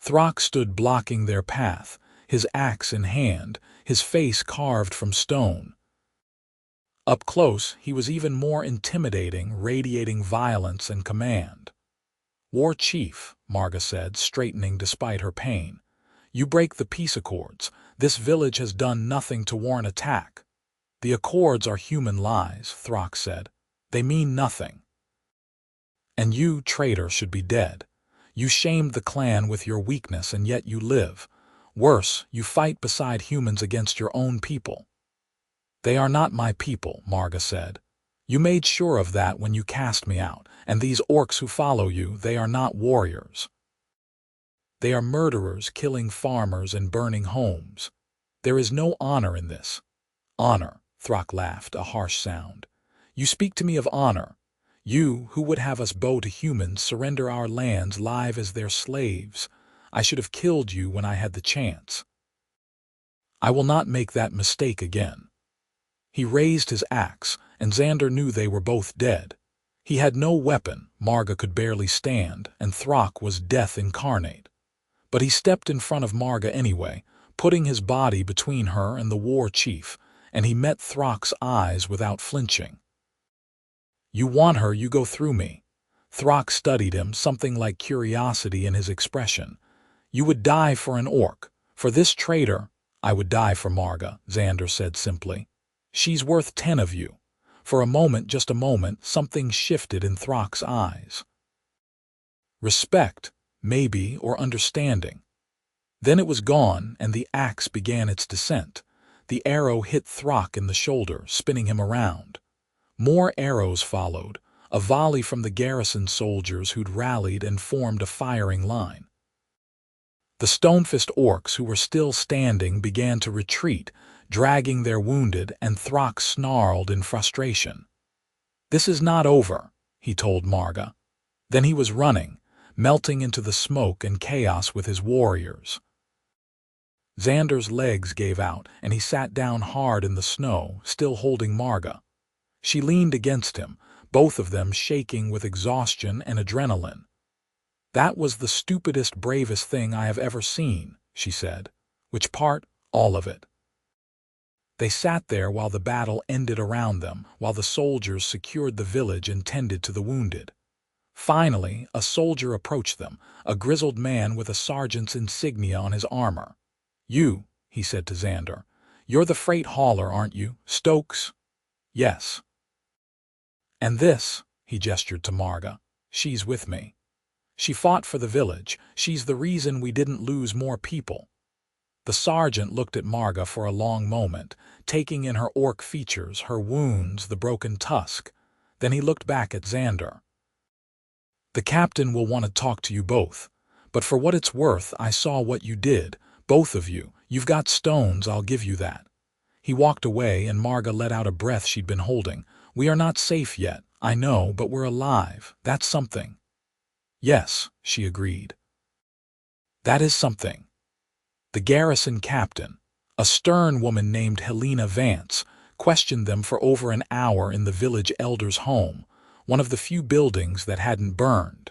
Throck stood blocking their path, his axe in hand, his face carved from stone. Up close, he was even more intimidating, radiating violence and command. "War Chief," Marga said, straightening despite her pain. "You break the peace accords. This village has done nothing to warrant attack." "The accords are human lies," Throck said. "They mean nothing. And you, traitor, should be dead. You shamed the clan with your weakness, and yet you live. Worse, you fight beside humans against your own people." "They are not my people," Marga said. "You made sure of that when you cast me out, and these orcs who follow you, they are not warriors. They are murderers, killing farmers and burning homes. There is no honor in this." "Honor," Throck laughed, a harsh sound. "You speak to me of honor. You, who would have us bow to humans, surrender our lands live as their slaves. I should have killed you when I had the chance. I will not make that mistake again." He raised his axe, and Xander knew they were both dead. He had no weapon, Marga could barely stand, and Throck was death incarnate. But he stepped in front of Marga anyway, putting his body between her and the war chief, and he met Throck's eyes without flinching. "You want her, you go through me." Throck studied him, something like curiosity in his expression. "You would die for an orc. For this traitor, I would die for Marga," Xander said simply. "She's worth 10 of you." For a moment, just a moment, something shifted in Throck's eyes. Respect, maybe, or understanding. Then it was gone, and the axe began its descent. The arrow hit Throck in the shoulder, spinning him around. More arrows followed, a volley from the garrison soldiers who'd rallied and formed a firing line. The Stonefist orcs who were still standing began to retreat, dragging their wounded, and Throck snarled in frustration. "This is not over," he told Marga. Then he was running, melting into the smoke and chaos with his warriors. Xander's legs gave out, and he sat down hard in the snow, still holding Marga. She leaned against him, both of them shaking with exhaustion and adrenaline. "That was the stupidest, bravest thing I have ever seen," she said. "Which part?" "All of it." They sat there while the battle ended around them, while the soldiers secured the village and tended to the wounded. Finally, a soldier approached them, a grizzled man with a sergeant's insignia on his armor. "You," he said to Xander. "You're the freight hauler, aren't you, Stokes?" "Yes." "And this," he gestured to Marga. "She's with me. She fought for the village. She's the reason we didn't lose more people." The sergeant looked at Marga for a long moment, taking in her orc features, her wounds, the broken tusk. Then he looked back at Xander. "The captain will want to talk to you both. But for what it's worth, I saw what you did, both of you. You've got stones, I'll give you that." He walked away, and Marga let out a breath she'd been holding. "We are not safe yet, I know, but we're alive. That's something." "Yes," she agreed. "That is something." The garrison captain, a stern woman named Helena Vance, questioned them for over an hour in the village elder's home, one of the few buildings that hadn't burned.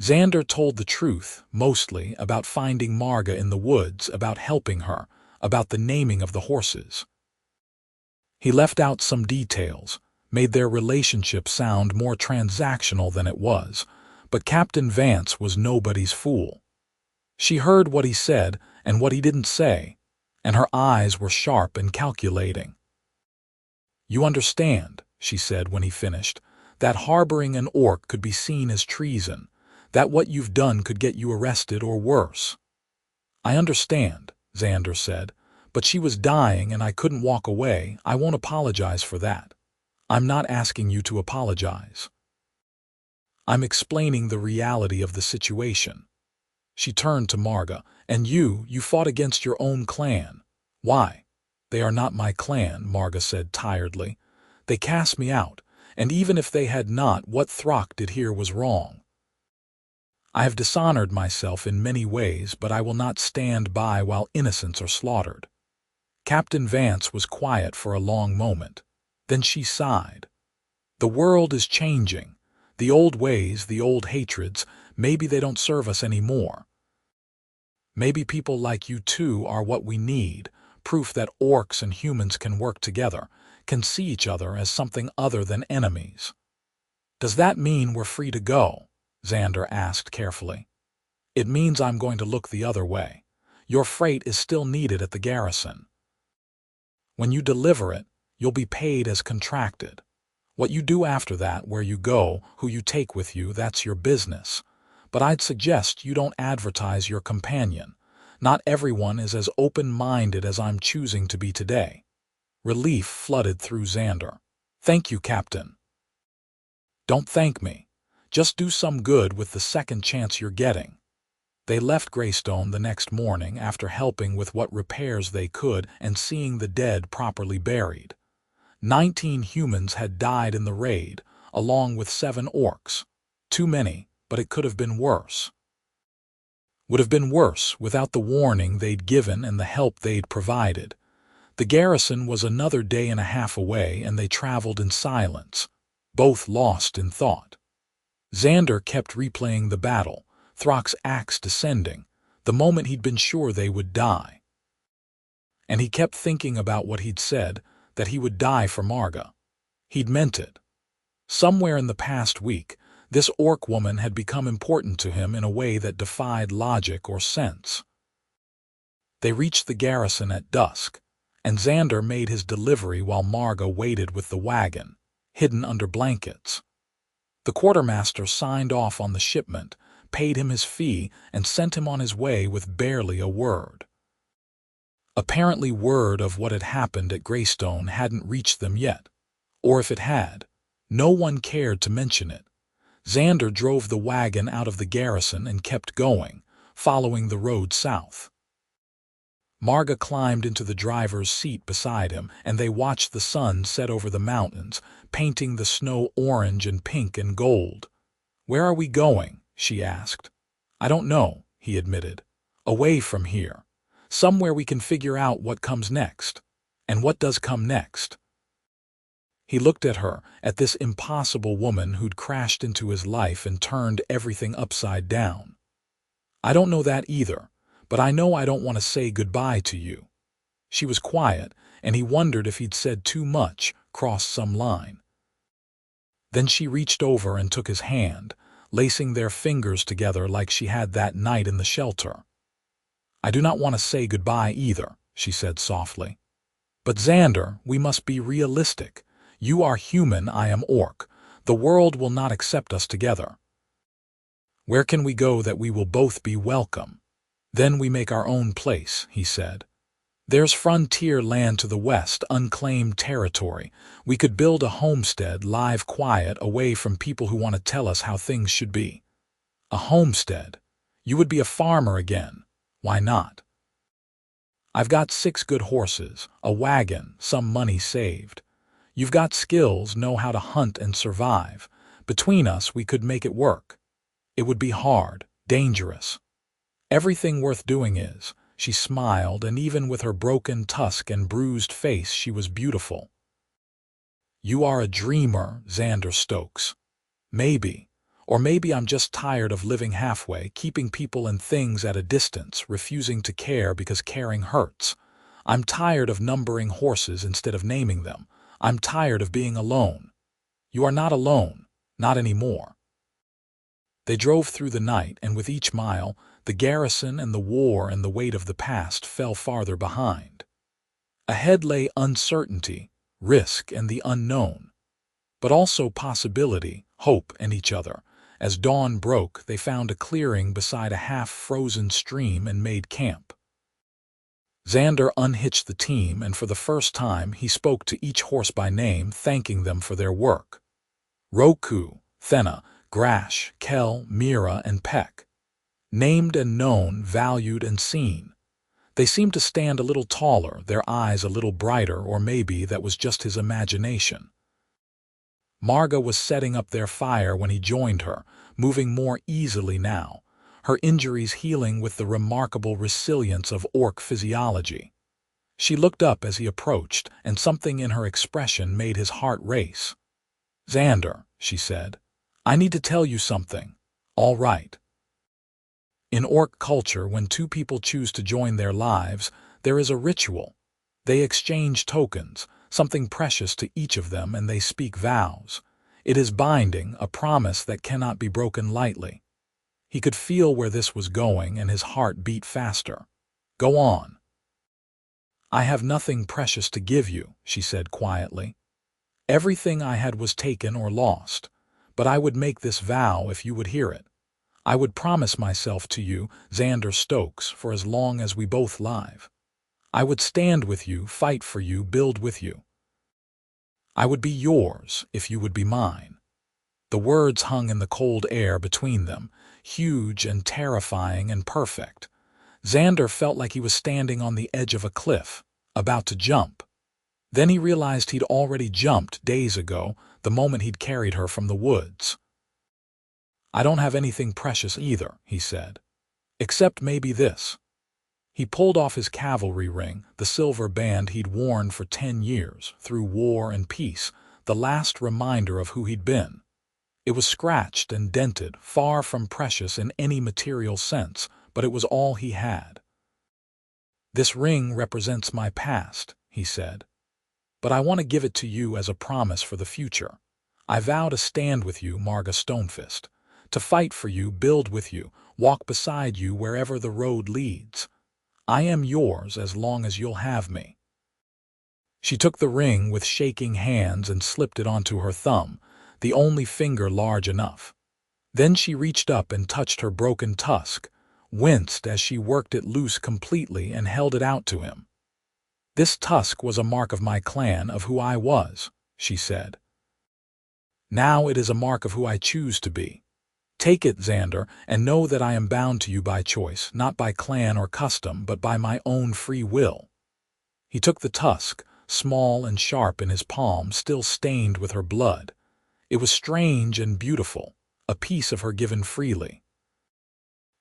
Xander told the truth, mostly, about finding Marga in the woods, about helping her, about the naming of the horses. He left out some details, made their relationship sound more transactional than it was, but Captain Vance was nobody's fool. She heard what he said and what he didn't say, and her eyes were sharp and calculating. "You understand," she said when he finished, "that harboring an orc could be seen as treason, that what you've done could get you arrested or worse." "I understand," Xander said, "but she was dying and I couldn't walk away. I won't apologize for that. I'm not asking you to apologize. I'm explaining the reality of the situation." She turned to Marga. "And you fought against your own clan." "Why?" "They are not my clan," Marga said tiredly. "They cast me out, and even if they had not, what Throck did here was wrong. I have dishonored myself in many ways, but I will not stand by while innocents are slaughtered." Captain Vance was quiet for a long moment. Then she sighed. "The world is changing. The old ways, the old hatreds, maybe they don't serve us anymore. Maybe people like you two are what we need, proof that orcs and humans can work together, can see each other as something other than enemies." "Does that mean we're free to go?" Xander asked carefully. "It means I'm going to look the other way. Your freight is still needed at the garrison. When you deliver it, you'll be paid as contracted. What you do after that, where you go, who you take with you, that's your business. But I'd suggest you don't advertise your companion. Not everyone is as open-minded as I'm choosing to be today." Relief flooded through Xander. "Thank you, Captain." "Don't thank me. Just do some good with the second chance you're getting." They left Greystone the next morning after helping with what repairs they could and seeing the dead properly buried. 19 humans had died in the raid, along with 7 orcs. Too many, but it could have been worse. Would have been worse without the warning they'd given and the help they'd provided. The garrison was another day and a half away, and they traveled in silence, both lost in thought. Xander kept replaying the battle, Throck's axe descending, the moment he'd been sure they would die. And he kept thinking about what he'd said, that he would die for Marga. He'd meant it. Somewhere in the past week, this orc woman had become important to him in a way that defied logic or sense. They reached the garrison at dusk, and Xander made his delivery while Marga waited with the wagon, hidden under blankets. The quartermaster signed off on the shipment, paid him his fee, and sent him on his way with barely a word. Apparently word of what had happened at Greystone hadn't reached them yet, or if it had, no one cared to mention it. Xander drove the wagon out of the garrison and kept going, following the road south. Marga climbed into the driver's seat beside him, and they watched the sun set over the mountains, painting the snow orange and pink and gold. "Where are we going?" she asked. "I don't know," he admitted. "Away from here. somewhere we can figure out what comes next. And what does come next? He looked at her, at this impossible woman who'd crashed into his life and turned everything upside down. I don't know that either, but I know I don't want to say goodbye to you. She was quiet, and he wondered if he'd said too much, crossed some line. Then she reached over and took his hand, lacing their fingers together like she had that night in the shelter. I do not want to say goodbye either, she said softly. But Xander, we must be realistic. You are human, I am orc. The world will not accept us together. Where can we go that we will both be welcome? Then we make our own place, he said. There's frontier land to the west, unclaimed territory. We could build a homestead, live quiet, away from people who want to tell us how things should be. A homestead. You would be a farmer again. Why not? I've got 6 good horses, a wagon, some money saved. You've got skills, know how to hunt and survive. Between us, we could make it work. It would be hard, dangerous. Everything worth doing is. She smiled, and even with her broken tusk and bruised face, she was beautiful. You are a dreamer, Xander Stokes. Maybe. Or maybe I'm just tired of living halfway, keeping people and things at a distance, refusing to care because caring hurts. I'm tired of numbering horses instead of naming them. I'm tired of being alone. You are not alone, not anymore. They drove through the night, and with each mile, the garrison and the war and the weight of the past fell farther behind. Ahead lay uncertainty, risk, and the unknown, but also possibility, hope, and each other. As dawn broke, they found a clearing beside a half-frozen stream and made camp. Xander unhitched the team, and for the first time he spoke to each horse by name, thanking them for their work. Roku, Thena, Grash, Kel, Mira, and Peck. Named and known, valued and seen. They seemed to stand a little taller, their eyes a little brighter, or maybe that was just his imagination. Marga was setting up their fire when he joined her, moving more easily now, her injuries healing with the remarkable resilience of orc physiology. She looked up as he approached, and something in her expression made his heart race. Xander, she said, I need to tell you something. All right. In orc culture, when 2 people choose to join their lives, there is a ritual. They exchange tokens, something precious to each of them, and they speak vows. It is binding, a promise that cannot be broken lightly. He could feel where this was going, and his heart beat faster. Go on. I have nothing precious to give you, she said quietly. Everything I had was taken or lost, but I would make this vow if you would hear it. I would promise myself to you, Xander Stokes, for as long as we both live. I would stand with you, fight for you, build with you. I would be yours if you would be mine. The words hung in the cold air between them, huge and terrifying and perfect. Xander felt like he was standing on the edge of a cliff, about to jump. Then he realized he'd already jumped days ago, the moment he'd carried her from the woods. I don't have anything precious either, he said. Except maybe this. He pulled off his cavalry ring, the silver band he'd worn for 10 years, through war and peace, the last reminder of who he'd been. It was scratched and dented, far from precious in any material sense, but it was all he had. This ring represents my past, he said. But I want to give it to you as a promise for the future. I vow to stand with you, Marga Stonefist. To fight for you, build with you, walk beside you wherever the road leads. I am yours as long as you'll have me. She took the ring with shaking hands and slipped it onto her thumb, the only finger large enough. Then she reached up and touched her broken tusk, winced as she worked it loose completely and held it out to him. This tusk was a mark of my clan, of who I was, she said. Now it is a mark of who I choose to be. Take it, Xander, and know that I am bound to you by choice, not by clan or custom, but by my own free will. He took the tusk, small and sharp in his palm, still stained with her blood. It was strange and beautiful, a piece of her given freely.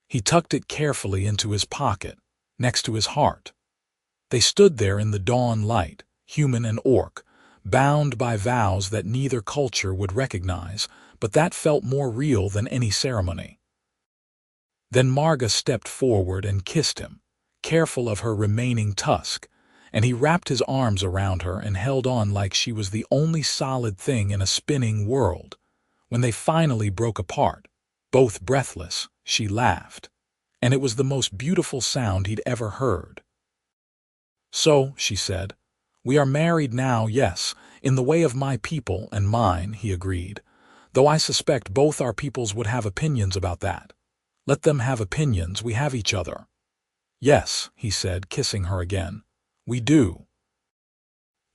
He tucked it carefully into his pocket. next to his heart. They stood there in the dawn light, human and orc, bound by vows that neither culture would recognize, but that felt more real than any ceremony. Then Marga stepped forward and kissed him, careful of her remaining tusk, and he wrapped his arms around her and held on like she was the only solid thing in a spinning world. When they finally broke apart, both breathless, she laughed, and it was the most beautiful sound he'd ever heard. "So," she said, "we are married now, yes, in the way of my people and mine," he agreed, "though I suspect both our peoples would have opinions about that. Let them have opinions, we have each other." "Yes," he said, kissing her again, "we do."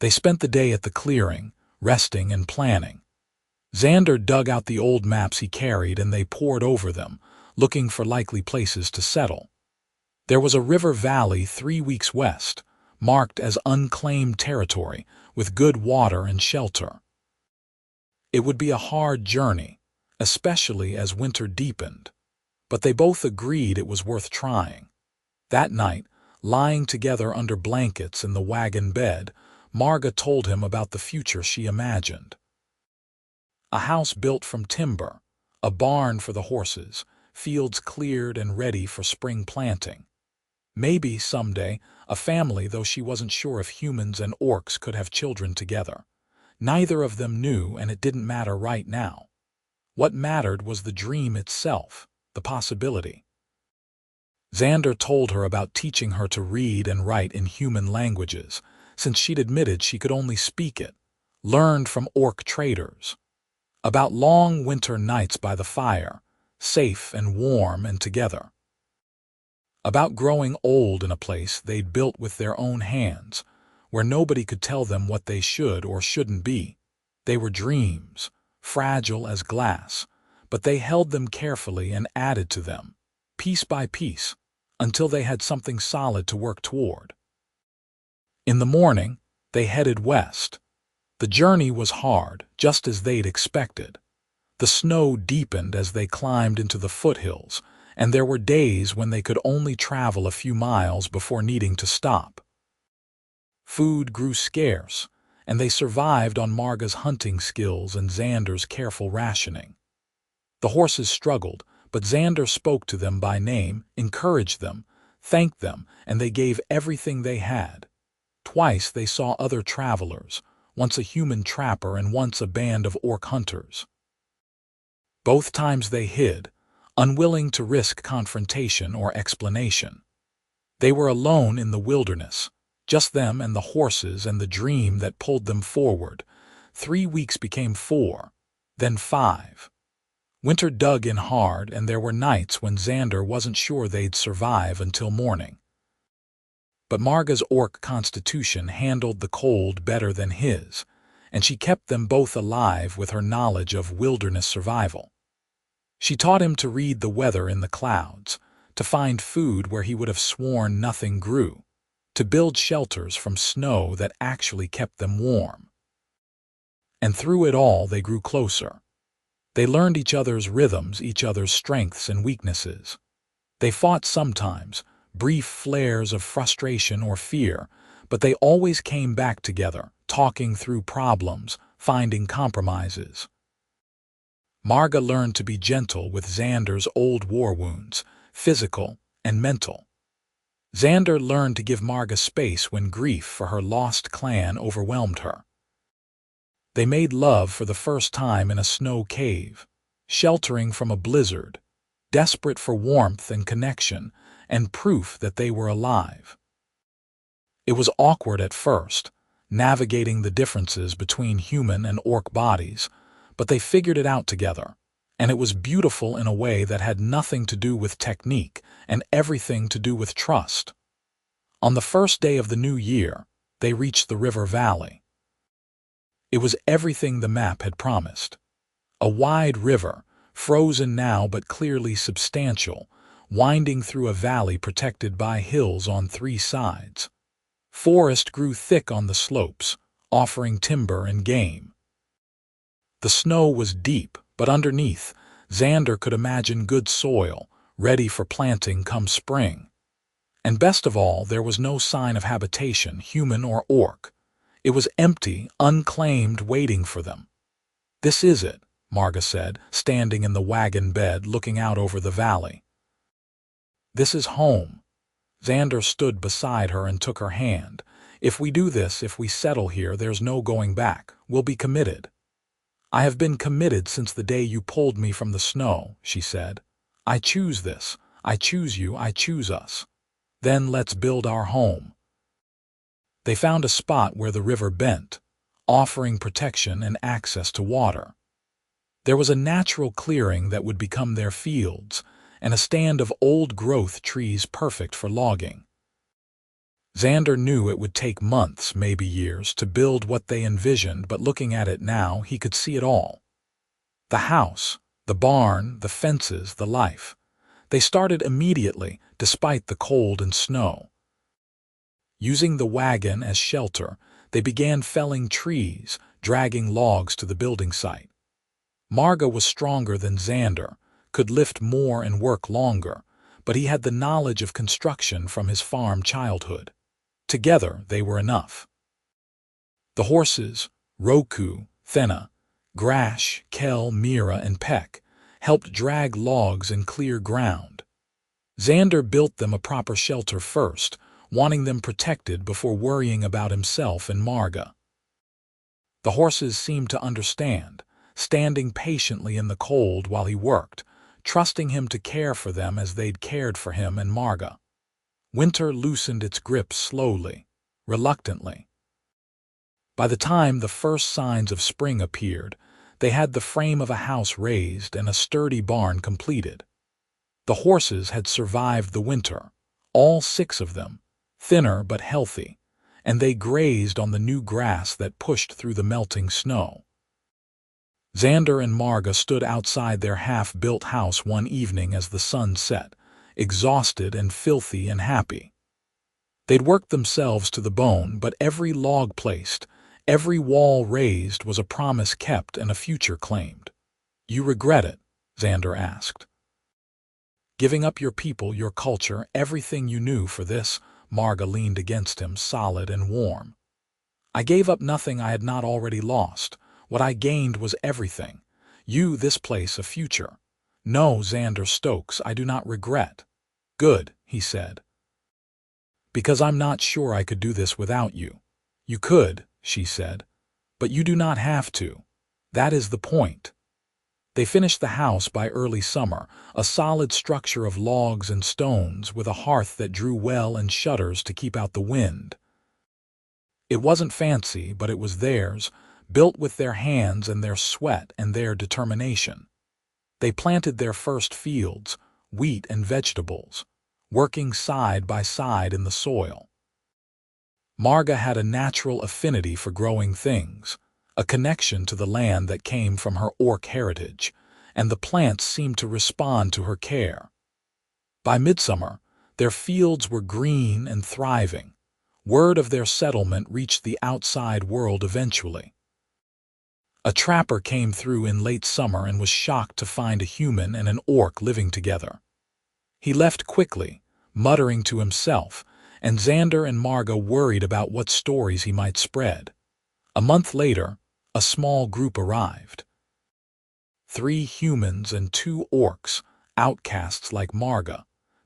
They spent the day at the clearing, resting and planning. Xander dug out the old maps he carried and they pored over them, looking for likely places to settle. There was a river valley 3 weeks west, marked as unclaimed territory, with good water and shelter. It would be a hard journey, especially as winter deepened, but they both agreed it was worth trying. That night, lying together under blankets in the wagon bed, Marga told him about the future she imagined. A house built from timber, a barn for the horses, fields cleared and ready for spring planting. Maybe, someday, a family, though she wasn't sure if humans and orcs could have children together. Neither of them knew, and it didn't matter right now. What mattered was the dream itself, the possibility. Xander told her about teaching her to read and write in human languages, since she'd admitted she could only speak it, learned from orc traders. About long winter nights by the fire, safe and warm and together. About growing old in a place they'd built with their own hands, where nobody could tell them what they should or shouldn't be. They were dreams, fragile as glass, but they held them carefully and added to them, piece by piece, until they had something solid to work toward. In the morning, they headed west. The journey was hard, just as they'd expected. The snow deepened as they climbed into the foothills, and there were days when they could only travel a few miles before needing to stop. Food grew scarce, and they survived on Marga's hunting skills and Xander's careful rationing. The horses struggled, but Xander spoke to them by name, encouraged them, thanked them, and they gave everything they had. Twice they saw other travelers, once a human trapper and once a band of orc hunters. Both times they hid, unwilling to risk confrontation or explanation. They were alone in the wilderness, just them and the horses and the dream that pulled them forward. 3 weeks became 4, then 5. Winter dug in hard, and there were nights when Xander wasn't sure they'd survive until morning. But Marga's orc constitution handled the cold better than his, and she kept them both alive with her knowledge of wilderness survival. She taught him to read the weather in the clouds, to find food where he would have sworn nothing grew, to build shelters from snow that actually kept them warm. And through it all they grew closer. They learned each other's rhythms, each other's strengths and weaknesses. They fought sometimes, brief flares of frustration or fear, but they always came back together, talking through problems, finding compromises. Marga learned to be gentle with Xander's old war wounds, physical and mental. Xander learned to give Marga space when grief for her lost clan overwhelmed her. They made love for the first time in a snow cave, sheltering from a blizzard, desperate for warmth and connection, and proof that they were alive. It was awkward at first, navigating the differences between human and orc bodies, but they figured it out together, and it was beautiful in a way that had nothing to do with technique and everything to do with trust. On the first day of the new year, they reached the river valley. It was everything the map had promised. A wide river, frozen now but clearly substantial, winding through a valley protected by hills on 3 sides. Forest grew thick on the slopes, offering timber and game. The snow was deep, but underneath, Xander could imagine good soil, ready for planting come spring. And best of all, there was no sign of habitation, human or orc. It was empty, unclaimed, waiting for them. "This is it," Marga said, standing in the wagon bed looking out over the valley. "This is home." Xander stood beside her and took her hand. "If we do this, if we settle here, there's no going back. We'll be committed." "I have been committed since the day you pulled me from the snow," she said. "I choose this. I choose you. I choose us. Then let's build our home." They found a spot where the river bent, offering protection and access to water. There was a natural clearing that would become their fields, and a stand of old-growth trees perfect for logging. Xander knew it would take months, maybe years, to build what they envisioned, but looking at it now, he could see it all. The house, the barn, the fences, the life. They started immediately, despite the cold and snow. Using the wagon as shelter, they began felling trees, dragging logs to the building site. Marga was stronger than Xander, could lift more and work longer, but he had the knowledge of construction from his farm childhood. Together, they were enough. The horses, Roku, Thena, Grash, Kel, Mira, and Peck, helped drag logs and clear ground. Xander built them a proper shelter first, wanting them protected before worrying about himself and Marga. The horses seemed to understand, standing patiently in the cold while he worked, trusting him to care for them as they'd cared for him and Marga. Winter loosened its grip slowly, reluctantly. By the time the first signs of spring appeared, they had the frame of a house raised and a sturdy barn completed. The horses had survived the winter, all 6 of them, thinner but healthy, and they grazed on the new grass that pushed through the melting snow. Xander and Marga stood outside their half-built house one evening as the sun set, exhausted and filthy and happy. They'd worked themselves to the bone, but every log placed, every wall raised was a promise kept and a future claimed. "You regret it?" Xander asked. "Giving up your people, your culture, everything you knew for this?" Marga leaned against him, solid and warm. "I gave up nothing I had not already lost. What I gained was everything. You, this place, a future. No, Xander Stokes, I do not regret." "Good," he said. "Because I'm not sure I could do this without you." "You could," she said, "but you do not have to. That is the point." They finished the house by early summer, a solid structure of logs and stones with a hearth that drew well and shutters to keep out the wind. It wasn't fancy, but it was theirs, built with their hands and their sweat and their determination. They planted their first fields, wheat and vegetables, working side by side in the soil. Marga had a natural affinity for growing things, a connection to the land that came from her orc heritage, and the plants seemed to respond to her care. By midsummer, their fields were green and thriving. Word of their settlement reached the outside world eventually. A trapper came through in late summer and was shocked to find a human and an orc living together. He left quickly, muttering to himself, and Xander and Marga worried about what stories he might spread. A month later, a small group arrived. 3 humans and 2 orcs, outcasts like Marga,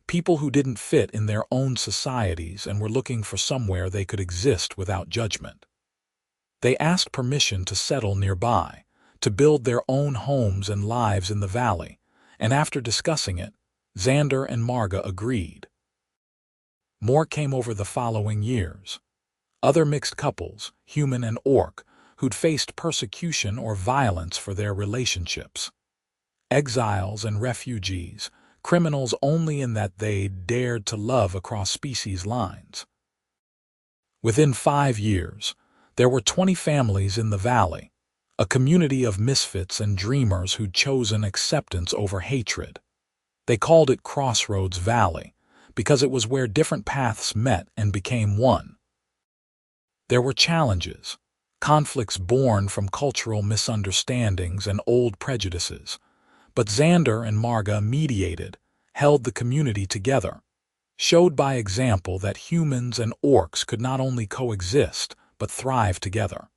people who didn't fit in their own societies and were looking for somewhere they could exist without judgment. They asked permission to settle nearby, to build their own homes and lives in the valley, and after discussing it, Xander and Marga agreed. More came over the following years. Other mixed couples, human and orc, who'd faced persecution or violence for their relationships. Exiles and refugees, criminals only in that they dared to love across species lines. Within 5 years, there were 20 families in the valley, a community of misfits and dreamers who'd chosen acceptance over hatred. They called it Crossroads Valley, because it was where different paths met and became one. There were challenges, conflicts born from cultural misunderstandings and old prejudices, but Xander and Marga mediated, held the community together. showed by example that humans and orcs could not only coexist, but thrive together.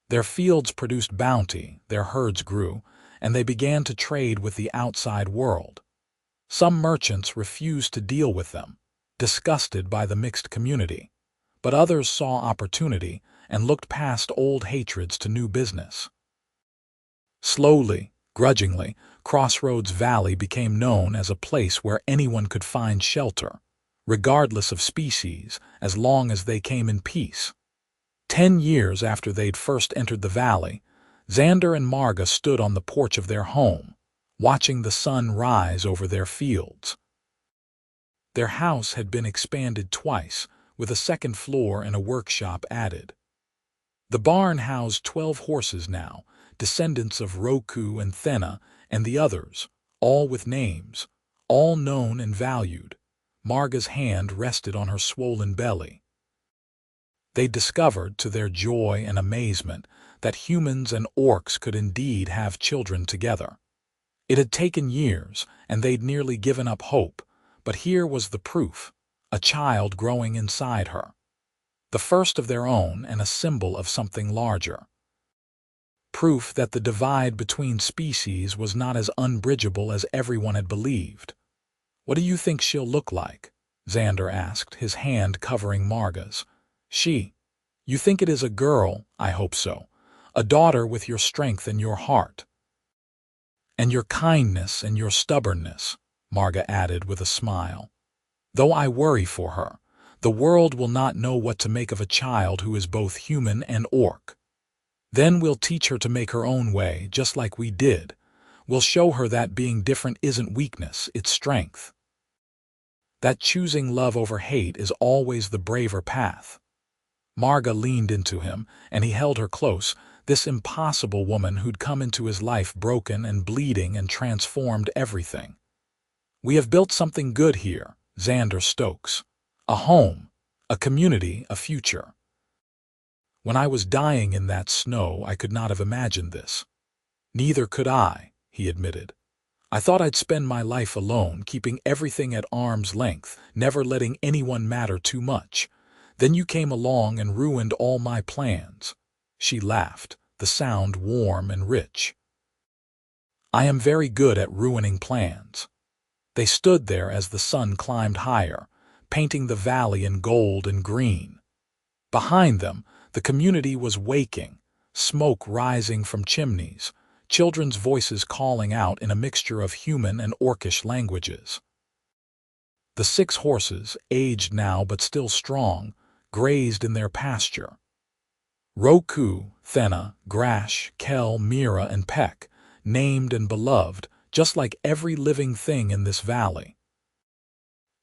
Their fields produced bounty, their herds grew, and they began to trade with the outside world. Some merchants refused to deal with them, disgusted by the mixed community, but others saw opportunity and looked past old hatreds to new business. Slowly, grudgingly, Crossroads Valley became known as a place where anyone could find shelter, regardless of species, as long as they came in peace. 10 years after they'd first entered the valley, Xander and Marga stood on the porch of their home, watching the sun rise over their fields. Their house had been expanded twice, with a second floor and a workshop added. The barn housed 12 horses now, descendants of Roku and Thena and the others, all with names, all known and valued. Marga's hand rested on her swollen belly. They discovered, to their joy and amazement, that humans and orcs could indeed have children together. It had taken years, and they'd nearly given up hope, but here was the proof, a child growing inside her. The first of their own and a symbol of something larger. Proof that the divide between species was not as unbridgeable as everyone had believed. "What do you think she'll look like?" Xander asked, his hand covering Marga's. You think it is a girl, I hope so. A daughter with your strength and your heart. And your kindness and your stubbornness, Marga added with a smile. Though I worry for her, the world will not know what to make of a child who is both human and orc. Then we'll teach her to make her own way, just like we did. We'll show her that being different isn't weakness, it's strength. That choosing love over hate is always the braver path. Marga leaned into him, and he held her close, this impossible woman who'd come into his life broken and bleeding and transformed everything. We have built something good here, Xander Stokes. A home, a community, a future. When I was dying in that snow, I could not have imagined this. Neither could I, he admitted. I thought I'd spend my life alone, keeping everything at arm's length, never letting anyone matter too much. Then you came along and ruined all my plans. She laughed, the sound warm and rich. I am very good at ruining plans. They stood there as the sun climbed higher, painting the valley in gold and green. Behind them, the community was waking, smoke rising from chimneys, children's voices calling out in a mixture of human and orcish languages. The 6 horses, aged now but still strong, grazed in their pasture. Roku, Thena, Grash, Kel, Mira, and Peck, named and beloved, just like every living thing in this valley.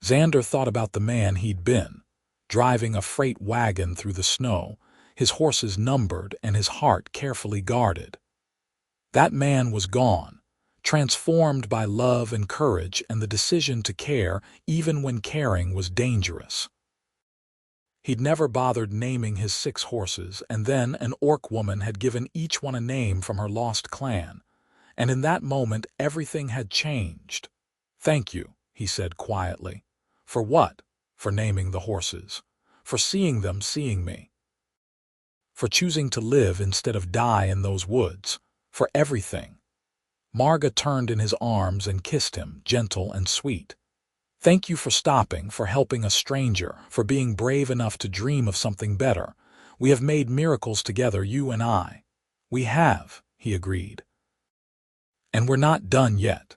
Xander thought about the man he'd been, driving a freight wagon through the snow, his horses numbered and his heart carefully guarded. That man was gone, transformed by love and courage and the decision to care even when caring was dangerous. He'd never bothered naming his 6 horses, and then an orc woman had given each one a name from her lost clan, and in that moment everything had changed. "Thank you," he said quietly. "For what?" "For naming the horses. For seeing them seeing me. For choosing to live instead of die in those woods. For everything." Marga turned in his arms and kissed him, gentle and sweet. "Thank you for stopping, for helping a stranger, for being brave enough to dream of something better. We have made miracles together, you and I." "We have," he agreed. "And we're not done yet."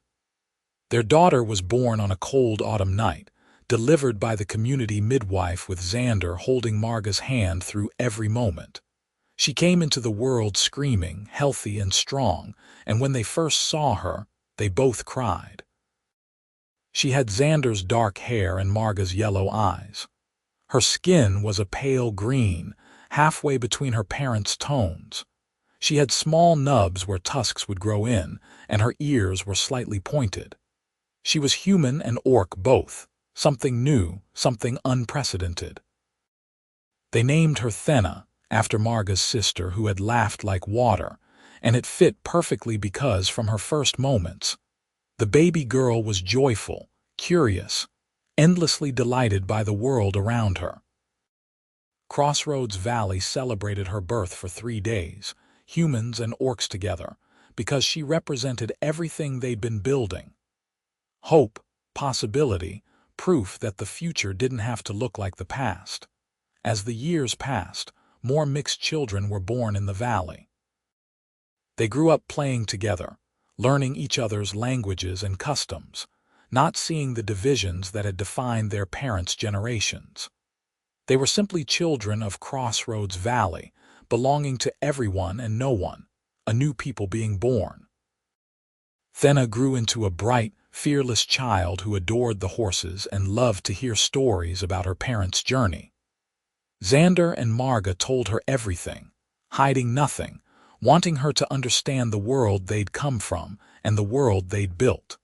Their daughter was born on a cold autumn night, delivered by the community midwife with Xander holding Marga's hand through every moment. She came into the world screaming, healthy and strong, and when they first saw her, they both cried. She had Xander's dark hair and Marga's yellow eyes. Her skin was a pale green, halfway between her parents' tones. She had small nubs where tusks would grow in, and her ears were slightly pointed. She was human and orc both, something new, something unprecedented. They named her Thena, after Marga's sister who had laughed like water, and it fit perfectly because from her first moments, the baby girl was joyful, curious, endlessly delighted by the world around her. Crossroads Valley celebrated her birth for 3 days, humans and orcs together, because she represented everything they'd been building. Hope, possibility, proof that the future didn't have to look like the past. As the years passed, more mixed children were born in the valley. They grew up playing together, learning each other's languages and customs, not seeing the divisions that had defined their parents' generations. They were simply children of Crossroads Valley, belonging to everyone and no one, a new people being born. Thenna grew into a bright, fearless child who adored the horses and loved to hear stories about her parents' journey. Xander and Marga told her everything, hiding nothing, wanting her to understand the world they'd come from and the world they'd built.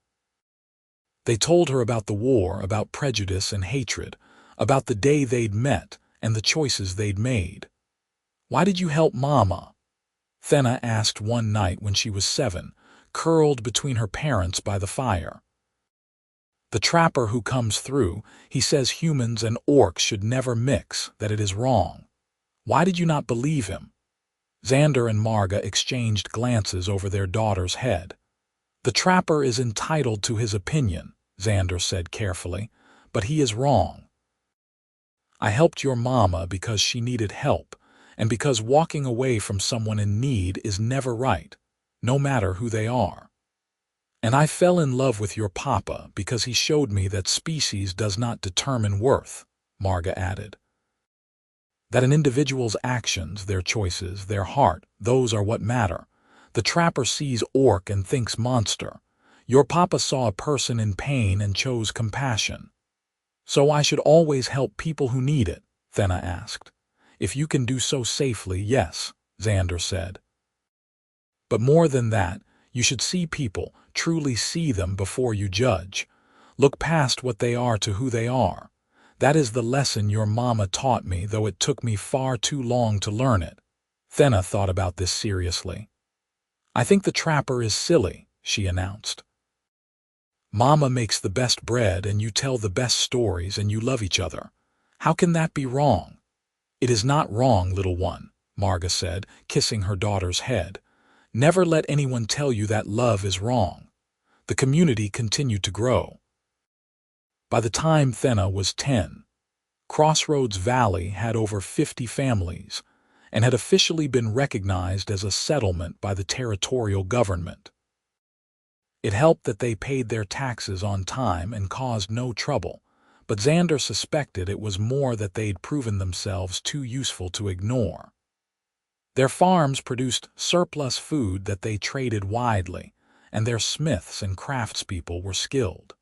They told her about the war, about prejudice and hatred, about the day they'd met and the choices they'd made. "Why did you help Mama?" Thenna asked one night when she was 7, curled between her parents by the fire. "The trapper who comes through, he says humans and orcs should never mix, that it is wrong. Why did you not believe him?" Xander and Marga exchanged glances over their daughter's head. "The trapper is entitled to his opinion," Xander said carefully, "but he is wrong. I helped your mama because she needed help, and because walking away from someone in need is never right, no matter who they are. And I fell in love with your papa because he showed me that species does not determine worth," Marga added. "That an individual's actions, their choices, their heart, those are what matter. The trapper sees orc and thinks monster. Your papa saw a person in pain and chose compassion. So I should always help people who need it?" Thenna asked. "If you can do so safely, yes," Xander said. "But more than that, you should see people, truly see them before you judge. Look past what they are to who they are. That is the lesson your mama taught me, though it took me far too long to learn it." Thenna thought about this seriously. "I think the trapper is silly," she announced. "Mama makes the best bread and you tell the best stories and you love each other. How can that be wrong?" "It is not wrong, little one," Marga said, kissing her daughter's head. "Never let anyone tell you that love is wrong." The community continued to grow. By the time Thenna was 10, Crossroads Valley had over 50 families and had officially been recognized as a settlement by the territorial government. It helped that they paid their taxes on time and caused no trouble, but Xander suspected it was more that they'd proven themselves too useful to ignore. Their farms produced surplus food that they traded widely, and their smiths and craftspeople were skilled.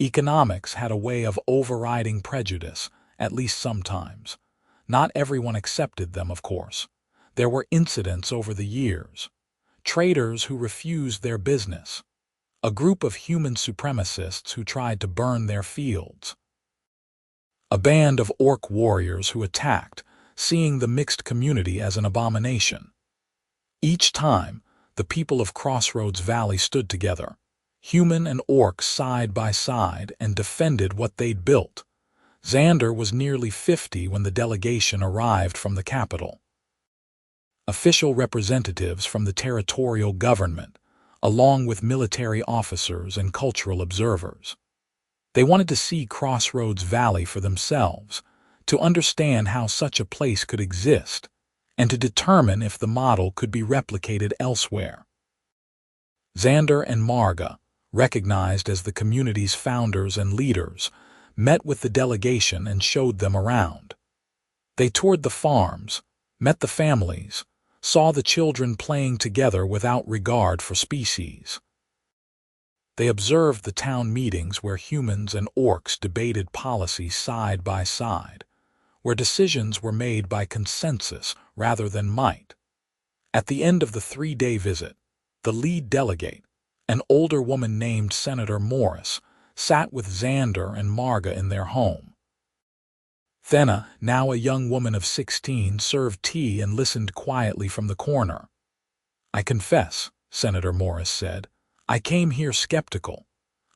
Economics had a way of overriding prejudice, at least sometimes. Not everyone accepted them, of course. There were incidents over the years. Traders who refused their business. A group of human supremacists who tried to burn their fields. A band of orc warriors who attacked, seeing the mixed community as an abomination. Each time, the people of Crossroads Valley stood together, human and orc side by side, and defended what they'd built. Xander was nearly 50 when the delegation arrived from the capital. Official representatives from the territorial government, along with military officers and cultural observers. They wanted to see Crossroads Valley for themselves, to understand how such a place could exist, and to determine if the model could be replicated elsewhere. Xander and Marga, recognized as the community's founders and leaders, met with the delegation and showed them around. They toured the farms, met the families, saw the children playing together without regard for species. They observed the town meetings where humans and orcs debated policy side by side, where decisions were made by consensus rather than might. At the end of the 3-day visit, the lead delegate, an older woman named Senator Morris, sat with Xander and Marga in their home. Thenna, now a young woman of 16, served tea and listened quietly from the corner. "I confess," Senator Morris said, "I came here skeptical.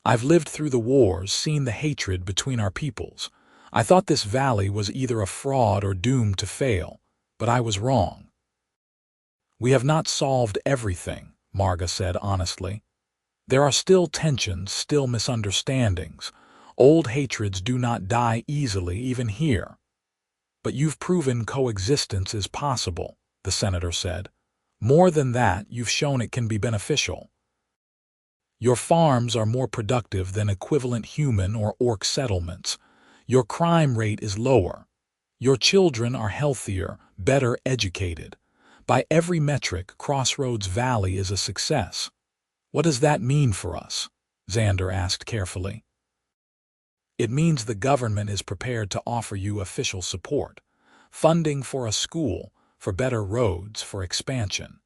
I've lived through the wars, seen the hatred between our peoples. I thought this valley was either a fraud or doomed to fail, but I was wrong. We have not solved everything, Marga said honestly. There are still tensions, still misunderstandings. Old hatreds do not die easily, even here. But you've proven coexistence is possible, the senator said. More than that, you've shown it can be beneficial. Your farms are more productive than equivalent human or orc settlements. Your crime rate is lower. Your children are healthier, better educated. By every metric, Crossroads Valley is a success. What does that mean for us? Xander asked carefully. It means the government is prepared to offer you official support, funding for a school, for better roads, for expansion.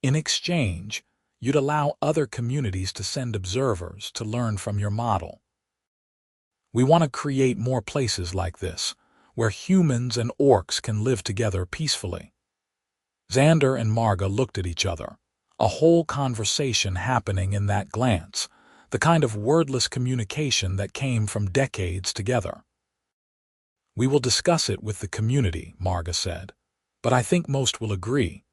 In exchange, you'd allow other communities to send observers to learn from your model. We want to create more places like this, where humans and orcs can live together peacefully. Xander and Marga looked at each other, a whole conversation happening in that glance, the kind of wordless communication that came from decades together. We will discuss it with the community, Marga said, but I think most will agree.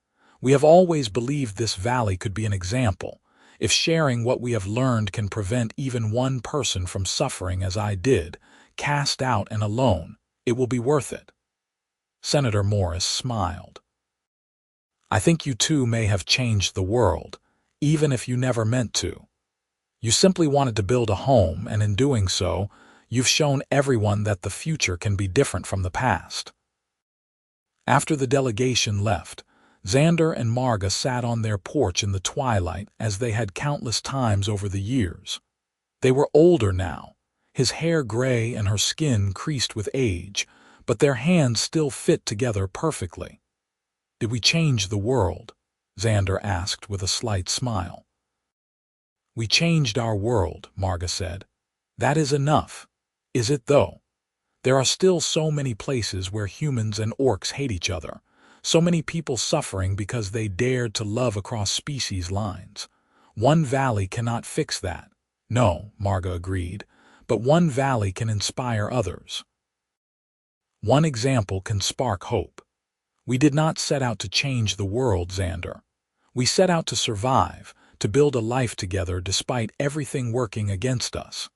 We have always believed this valley could be an example. If sharing what we have learned can prevent even one person from suffering as I did, cast out and alone, it will be worth it. Senator Morris smiled. I think you two may have changed the world, even if you never meant to. You simply wanted to build a home, and in doing so, you've shown everyone that the future can be different from the past. After the delegation left, Xander and Marga sat on their porch in the twilight as they had countless times over the years. They were older now, his hair gray and her skin creased with age, but their hands still fit together perfectly. Did we change the world? Xander asked with a slight smile. We changed our world, Marga said. That is enough. Is it though? There are still so many places where humans and orcs hate each other, so many people suffering because they dared to love across species lines. One valley cannot fix that. No, Marga agreed, but one valley can inspire others. One example can spark hope. We did not set out to change the world, Xander. We set out to survive, to build a life together despite everything working against us.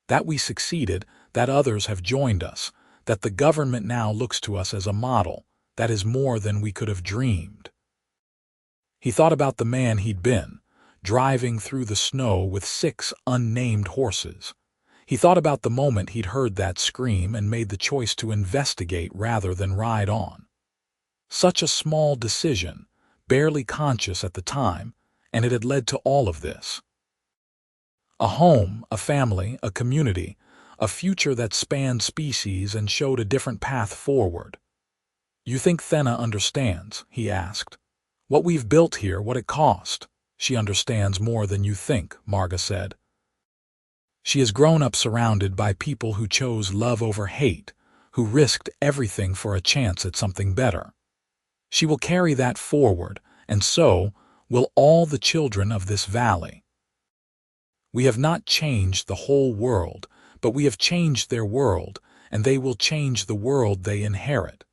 That we succeeded, that others have joined us, that the government now looks to us as a model, that is more than we could have dreamed. He thought about the man he'd been, driving through the snow with 6 unnamed horses. He thought about the moment he'd heard that scream and made the choice to investigate rather than ride on. Such a small decision, barely conscious at the time, and it had led to all of this. A home, a family, a community, a future that spanned species and showed a different path forward. You think Thenna understands? He asked. What we've built here, what it cost. She understands more than you think, Marga said. She has grown up surrounded by people who chose love over hate, who risked everything for a chance at something better. She will carry that forward, and so will all the children of this valley. We have not changed the whole world, but we have changed their world, and they will change the world they inherit.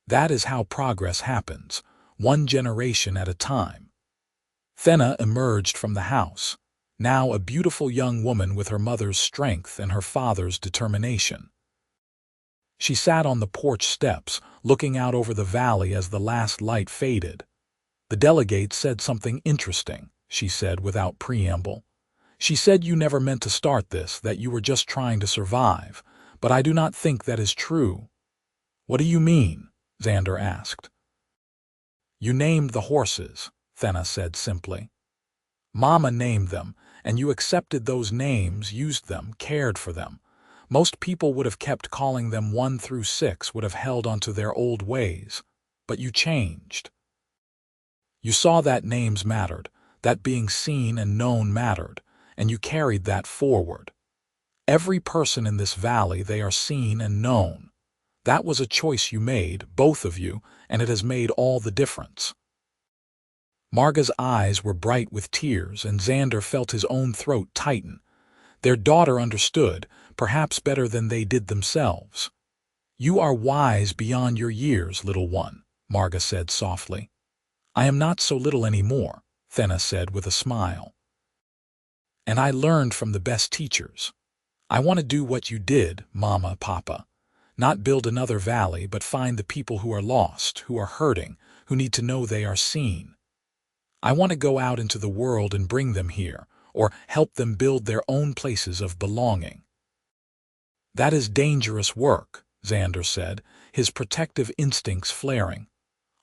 That is how progress happens, one generation at a time. Thenna emerged from the house, now a beautiful young woman with her mother's strength and her father's determination. She sat on the porch steps, looking out over the valley as the last light faded. The delegate said something interesting, she said without preamble. She said you never meant to start this, that you were just trying to survive, but I do not think that is true. What do you mean? Xander asked. You named the horses, Thenna said simply. Mama named them, and you accepted those names, used them, cared for them. Most people would have kept calling them 1 through 6, would have held onto their old ways, but you changed. You saw that names mattered, that being seen and known mattered, and you carried that forward. Every person in this valley, they are seen and known. That was a choice you made, both of you, and it has made all the difference. Marga's eyes were bright with tears, and Xander felt his own throat tighten. Their daughter understood, perhaps better than they did themselves. "You are wise beyond your years, little one," Marga said softly. "I am not so little anymore," Thenna said with a smile. "And I learned from the best teachers. I want to do what you did, Mama, Papa. Not build another valley, but find the people who are lost, who are hurting, who need to know they are seen. I want to go out into the world and bring them here, or help them build their own places of belonging." "That is dangerous work," Xander said, his protective instincts flaring.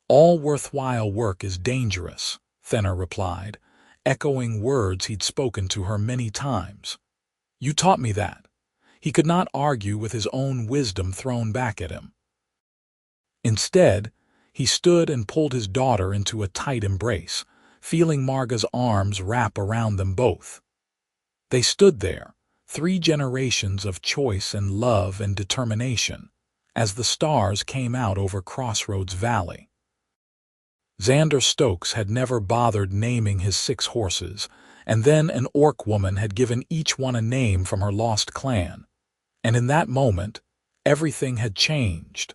"All worthwhile work is dangerous," Thenna replied, echoing words he'd spoken to her many times. "You taught me that." He could not argue with his own wisdom thrown back at him. Instead, he stood and pulled his daughter into a tight embrace, feeling Marga's arms wrap around them both. They stood there, 3 generations of choice and love and determination, as the stars came out over Crossroads Valley. Xander Stokes had never bothered naming his 6 horses, and then an orc woman had given each one a name from her lost clan. And in that moment, everything had changed.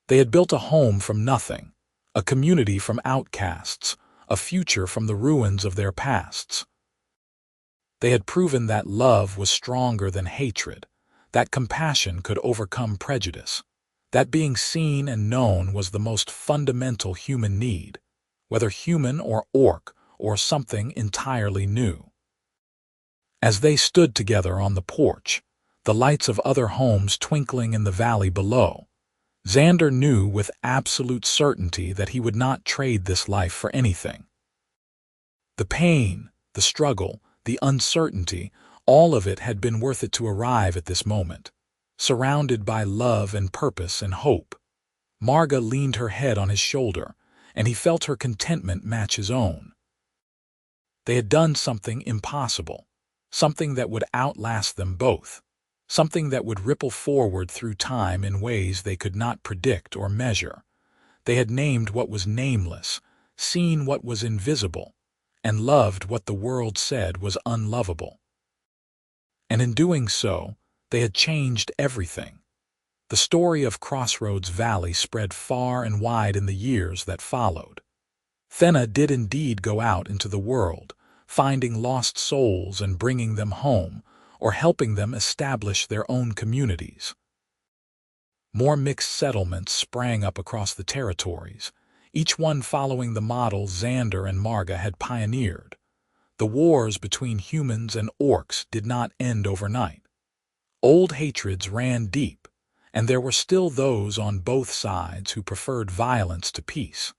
They had built a home from nothing, a community from outcasts, a future from the ruins of their pasts. They had proven that love was stronger than hatred, that compassion could overcome prejudice, that being seen and known was the most fundamental human need, whether human or orc or something entirely new. As they stood together on the porch, the lights of other homes twinkling in the valley below, Xander knew with absolute certainty that he would not trade this life for anything. The pain, the struggle, the uncertainty, all of it had been worth it to arrive at this moment, surrounded by love and purpose and hope. Marga leaned her head on his shoulder, and he felt her contentment match his own. They had done something impossible, something that would outlast them both, something that would ripple forward through time in ways they could not predict or measure. They had named what was nameless, seen what was invisible, and loved what the world said was unlovable. And in doing so, they had changed everything. The story of Crossroads Valley spread far and wide in the years that followed. Thenna did indeed go out into the world, finding lost souls and bringing them home, or helping them establish their own communities. More mixed settlements sprang up across the territories, each one following the model Xander and Marga had pioneered. The wars between humans and orcs did not end overnight. Old hatreds ran deep, and there were still those on both sides who preferred violence to peace.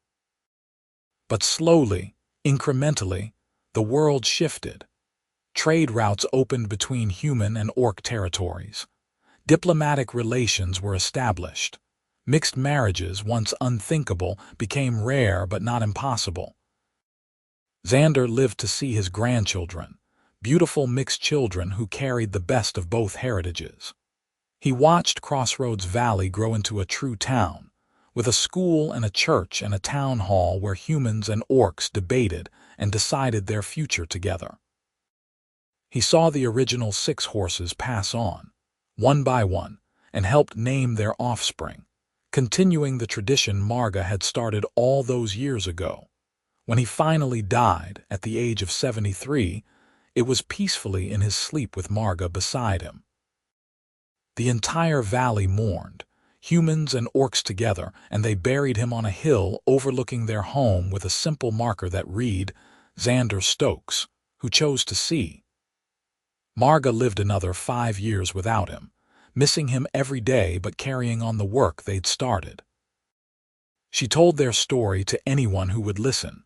But slowly, incrementally, the world shifted. Trade routes opened between human and orc territories. Diplomatic relations were established. Mixed marriages, once unthinkable, became rare but not impossible. Xander lived to see his grandchildren, beautiful mixed children who carried the best of both heritages. He watched Crossroads Valley grow into a true town, with a school and a church and a town hall where humans and orcs debated and decided their future together. He saw the original 6 horses pass on, one by one, and helped name their offspring, continuing the tradition Marga had started all those years ago. When he finally died, at the age of 73, it was peacefully in his sleep with Marga beside him. The entire valley mourned, humans and orcs together, and they buried him on a hill overlooking their home with a simple marker that read, "Xander Stokes, who chose to see." Marga lived another 5 years without him, missing him every day but carrying on the work they'd started. She told their story to anyone who would listen,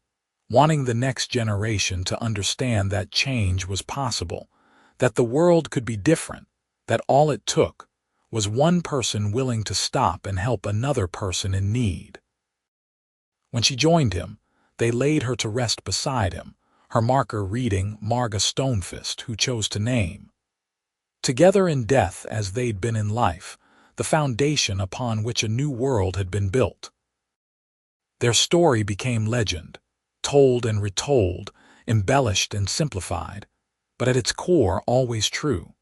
wanting the next generation to understand that change was possible, that the world could be different, that all it took was one person willing to stop and help another person in need. When she joined him, they laid her to rest beside him, her marker reading Marga Stonefist, who chose to name. Together in death as they'd been in life, the foundation upon which a new world had been built. Their story became legend, told and retold, embellished and simplified, but at its core always true.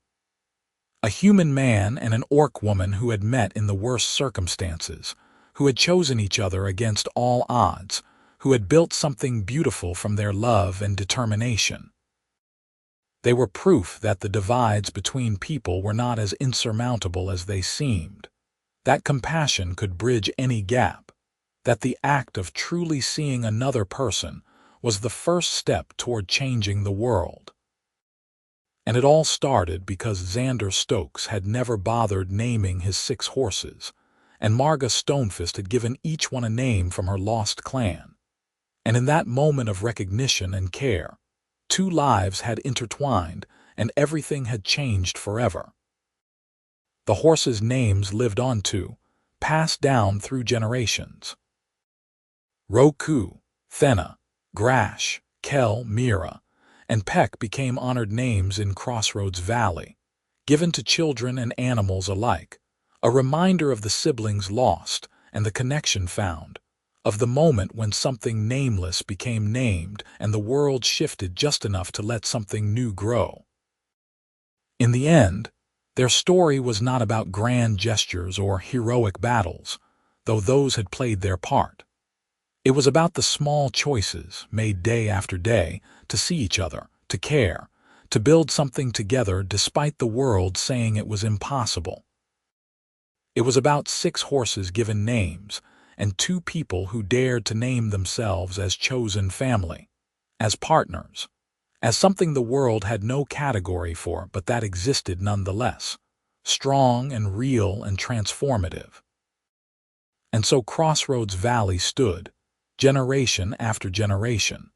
A human man and an orc woman who had met in the worst circumstances, who had chosen each other against all odds, who had built something beautiful from their love and determination. They were proof that the divides between people were not as insurmountable as they seemed, that compassion could bridge any gap, that the act of truly seeing another person was the first step toward changing the world. And it all started because Xander Stokes had never bothered naming his 6 horses, and Marga Stonefist had given each one a name from her lost clan. And in that moment of recognition and care, 2 lives had intertwined, and everything had changed forever. The horses' names lived on too, passed down through generations. Roku, Thena, Grash, Kel, Mira, and Peck became honored names in Crossroads Valley, given to children and animals alike, a reminder of the siblings lost and the connection found, of the moment when something nameless became named and the world shifted just enough to let something new grow. In the end, their story was not about grand gestures or heroic battles, though those had played their part. It was about the small choices made day after day to see each other, to care, to build something together despite the world saying it was impossible. It was about 6 horses given names and 2 people who dared to name themselves as chosen family, as partners, as something the world had no category for but that existed nonetheless, strong and real and transformative. And so Crossroads Valley stood, generation after generation,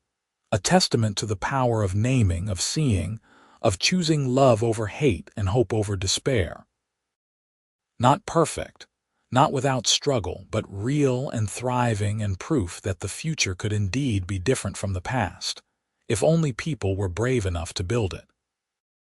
a testament to the power of naming, of seeing, of choosing love over hate and hope over despair. Not perfect, not without struggle, but real and thriving and proof that the future could indeed be different from the past, if only people were brave enough to build it.